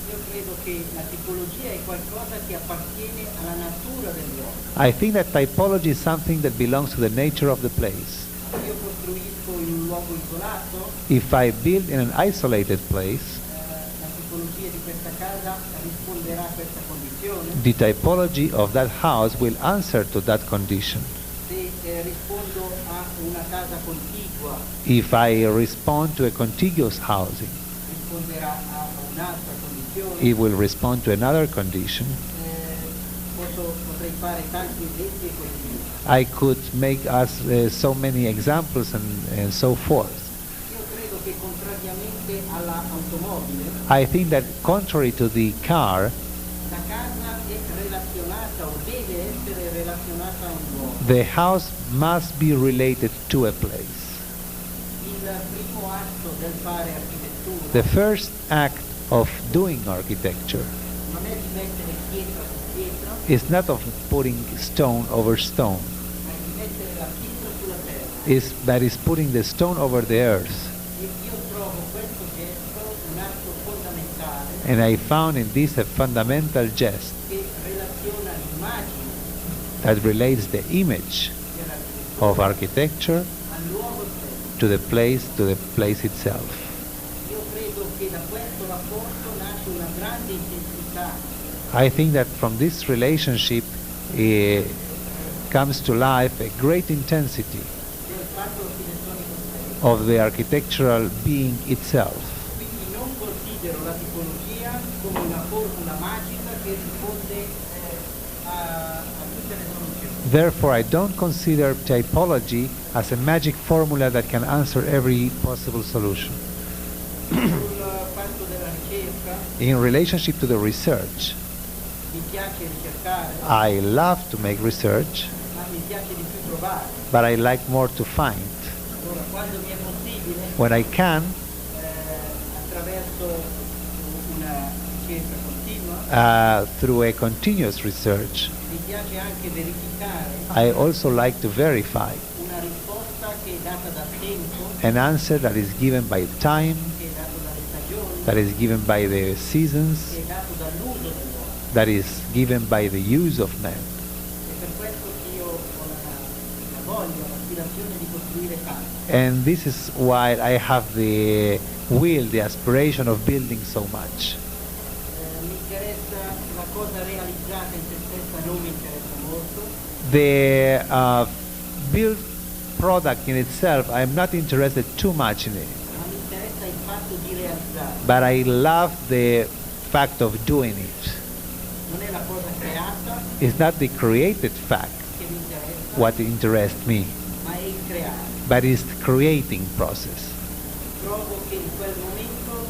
Io credo che la tipologia è qualcosa che appartiene alla natura del luogo. I think that typology is something that belongs to the nature of the place. Io costruisco in un luogo isolato, If I build in an isolated place, la tipologia di questa casa risponderà a questa condizione. the typology of that house will answer to that condition. Se rispondo a una casa contigua, If I respond to a contiguous housing, risponderà a un'altra condizione. it will respond to another condition. Potrei fare tanti esempi e così via. I could make us so many examples and so forth. Io credo che contrariamente alla automobile, I think that contrary to the car, la casa è relazionata o deve essere relazionata a un luogo. the house must be related to a place. Il primo atto del fare architettura The first act of doing architecture non è di mettere pietra su pietra, is not of putting stone over stone, ma è di mettere la pietra sulla terra. but is putting the stone over the earth. E io trovo questo gesto un atto fondamentale And I found in this a fundamental gest che relaziona l'immagine that relates the image dell'architettura of architecture al luogo stesso. to the place itself. Io credo che da questo rapporto nasce una grande intensità I think that from this relationship comes to life a great intensity del fatto architettonico stesso. of the architectural being itself. Quindi non considero la tipologia come una formula magica che risponde a tutte le soluzioni. Therefore, I don't consider typology as a magic formula that can answer every possible solution. Sul fatto della ricerca, In relationship to the research, mi piace ricercare, I love to make research, ma mi piace di più trovare. but I like more to find. Allora, quando mi è possibile, When I can, attraverso una ricerca continua, through a continuous research, mi piace anche verificare I also like to verify una risposta che è data dal tempo, an answer that is given by time, che è dato dalle stagioni, that is given by the seasons, che è dato dall'uso dell'uomo. that is given by the use of man. È per questo che io ho la voglia, l'aspirazione di costruire case. And this is why I have the will, the aspiration of building so much. Mi interessa la cosa realizzata in se stessa, non mi interessa molto. The built product in itself, I'm not interested too much in it, Ma mi interessa il fatto di realizzare. but I love the fact of doing it. Non è la cosa creata It's not the created fact che mi interessa, what interests me, ma è il creare. but it's the creating process. Trovo che in quel momento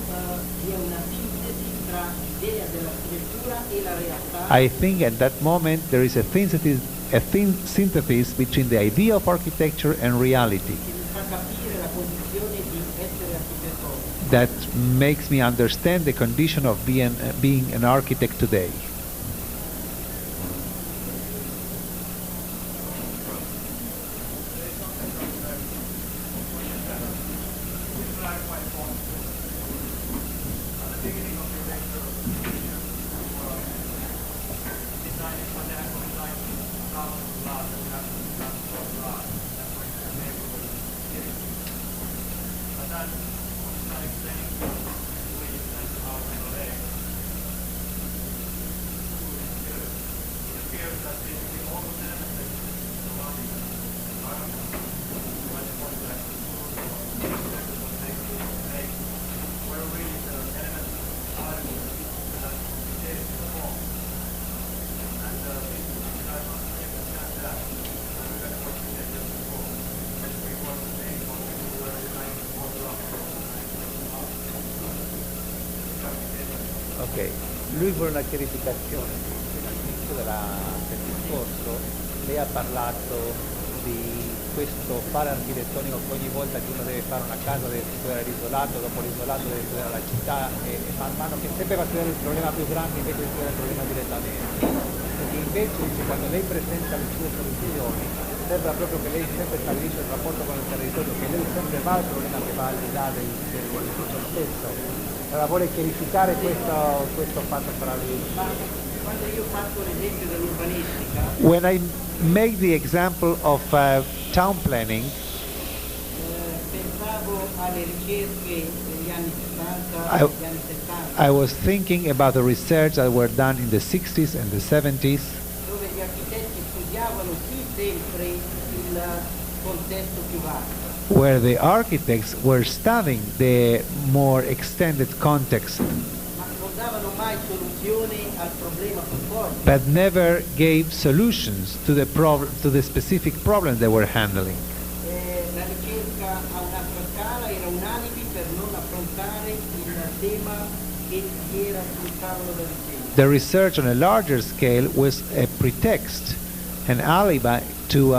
vi è una sintesi tra l'idea dell'architettura e la realtà. I think at that moment there is a synthesis between the idea of architecture and reality Che mi fa capire la condizione di essere architettonico. that makes me understand the condition of being an architect today. Ok, lui vuole una chiarificazione. All'inizio del discorso lei ha parlato di questo fare architettonico che ogni volta che uno deve fare una casa deve studiare l'isolato, dopo l'isolato deve studiare la città e man mano che sempre va a studiare il problema più grande invece di studiare il problema direttamente. Perché invece dice, quando lei presenta le sue soluzioni sembra proprio che lei sempre stabilisce il rapporto con il territorio, che lei sempre va al problema che va al di là dell'edificio stesso. Allora vuole chiarificare questo fatto fra lei. Quando io faccio l'esempio dell'urbanistica, When I make the example of town planning, pensavo alle ricerche degli anni 60 e degli anni 70, I was thinking about the research that were done in the 60s and the 70s, dove gli architetti studiavano sì sempre il contesto più vasto, where the architects were studying the more extended context, ma non davano mai soluzione al problema più forte. but never gave solutions to the specific problems they were handling. La ricerca a un'altra scala era un alibi per non affrontare il tema che era sul tavolo del disegno. The research on a larger scale was a pretext, an alibi to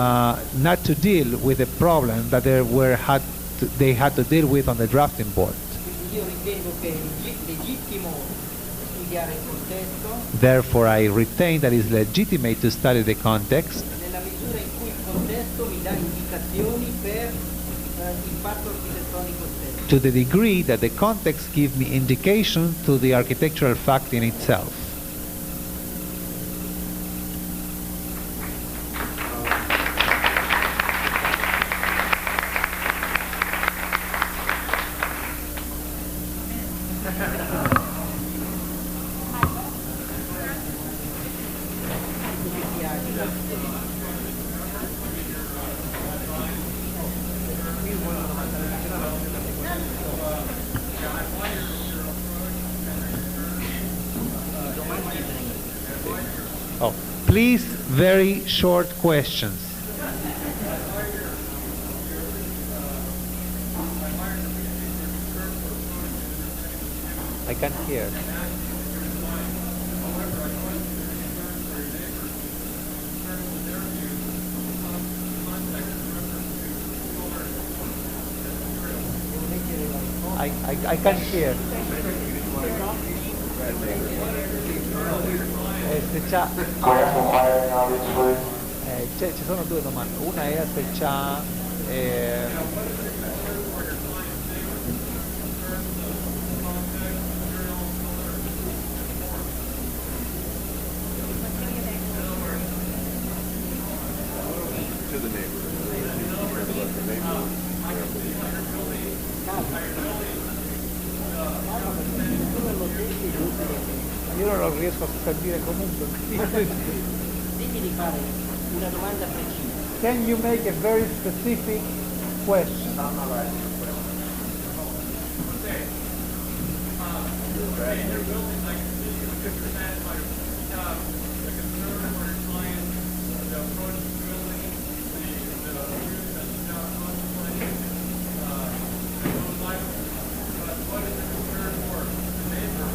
not to deal with the problem that they had to deal with on the drafting board. Quindi io ritengo che è legittimo studiare il contesto Therefore, I retain that it's legitimate to study the context nella misura in cui il contesto mi dà indicazioni per il fatto architettonico stesso. to the degree that the context gives me indication to the architectural fact in itself. Oh, please, very short questions. I can't hear. I can't hear. Se c'ha, ci sono due domande. Una è se c'ha To the neighborhood. io non lo riesco a capire comunque. Dimmi di fare una domanda precisa. Can you make a very specific question?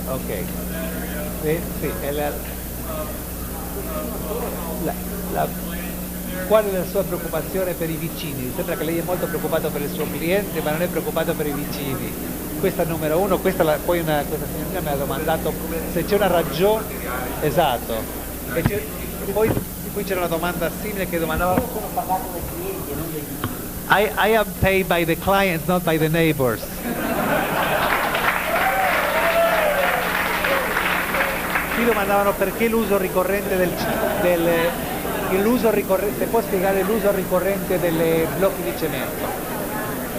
Ok. Sì, è qual è la sua preoccupazione per i vicini? Mi sembra che lei è molto preoccupato per il suo cliente, ma non è preoccupato per i vicini. Questa è il numero 1, questa questa signorina mi ha domandato se c'è una ragione, esatto, poi c'era una domanda simile che domandava sono pagato dai clienti e non dai I am paid by the clients, not by the neighbors. Qui domandavano perché l'uso ricorrente se può spiegare l'uso ricorrente delle blocchi di cemento.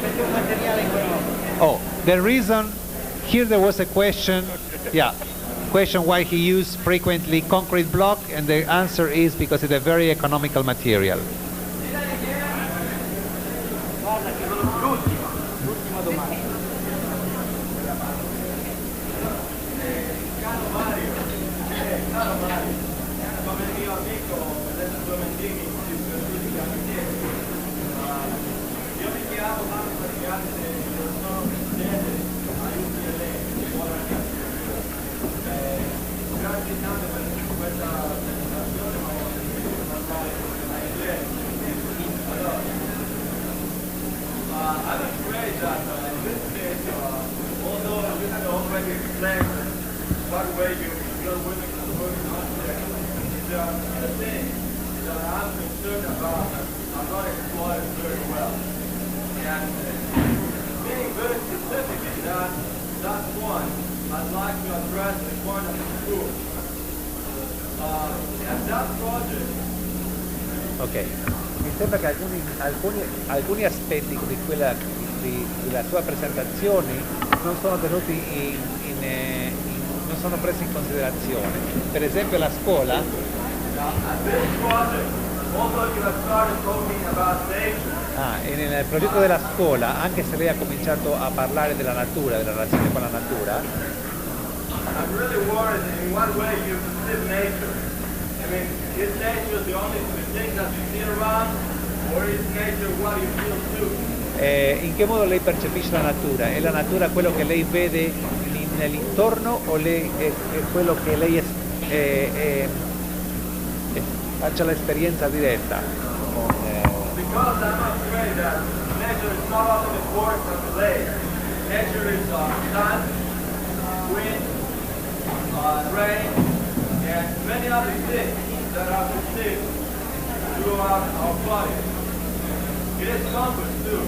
perché è un materiale economico. Oh, the reason, here there was a question, question why he used frequently concrete block, and the answer is because it's a very economical material. Guarda che l'ultima domanda. Caro Mario, come mio amico, adesso due mentini, io mi chiamo Mario praticamente, sono presidente, aiuti a lei, buona ragazza. Grazie tanto per questa presentazione, ma ho sentito parlare a inglese. Allora, I'm afraid that in this case, although you had already explained what way you're willing to work on object, the thing that I'm concerned about are not exploited very well. And being very specific in that point, I'd like to address the point of the school. And that project. Ok, mi sembra che alcuni aspetti della sua presentazione non sono tenuti non sono presi in considerazione. Per esempio la scuola. E nel progetto della scuola, anche se lei ha cominciato a parlare della natura, della relazione con la natura. I'm really worried in what way you perceive nature. I mean, is nature the only thing that you see around, or is nature what you feel too? In che modo lei percepisce la natura? È la natura quello che lei vede nell'intorno o lei è quello che lei faccia l'esperienza diretta? Because I'm afraid that nature is not only the force of the lake. Nature is sun, wind, rain, and many other things that are perceived throughout our body. It is comfort too.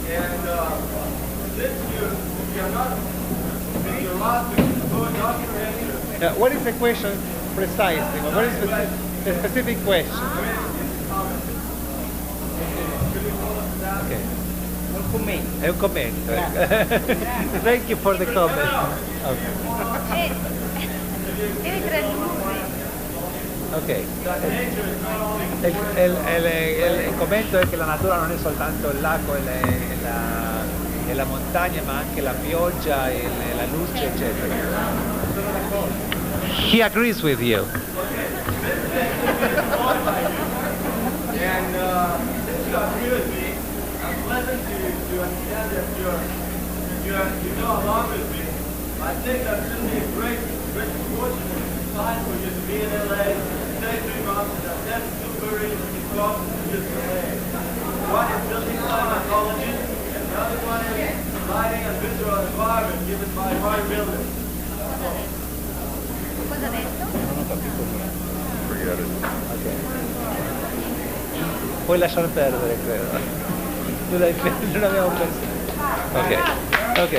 And since you are not in your life to go documentary. What is the question precisely? What is the specific question? Okay. Un commento. È un commento. Thank you for the comment. Okay. Deve tradurre. Ok, il commento è che la natura non è soltanto il lago e la montagna, ma anche la pioggia e la luce, eccetera. He agrees with you. And since you agree with me, I'm pleasant to understand that you go along with me. I think that should be a great fortune time for you to be in LA, stay 3 months, and then two very interesting talks just today. One is building climatology, and the other one is lighting and visual environment given by my building. Cosa ha detto? Non ho capito niente. Forget it. Ok. Puoi lasciar perdere, credo. Non abbiamo pensato. Ok, ok.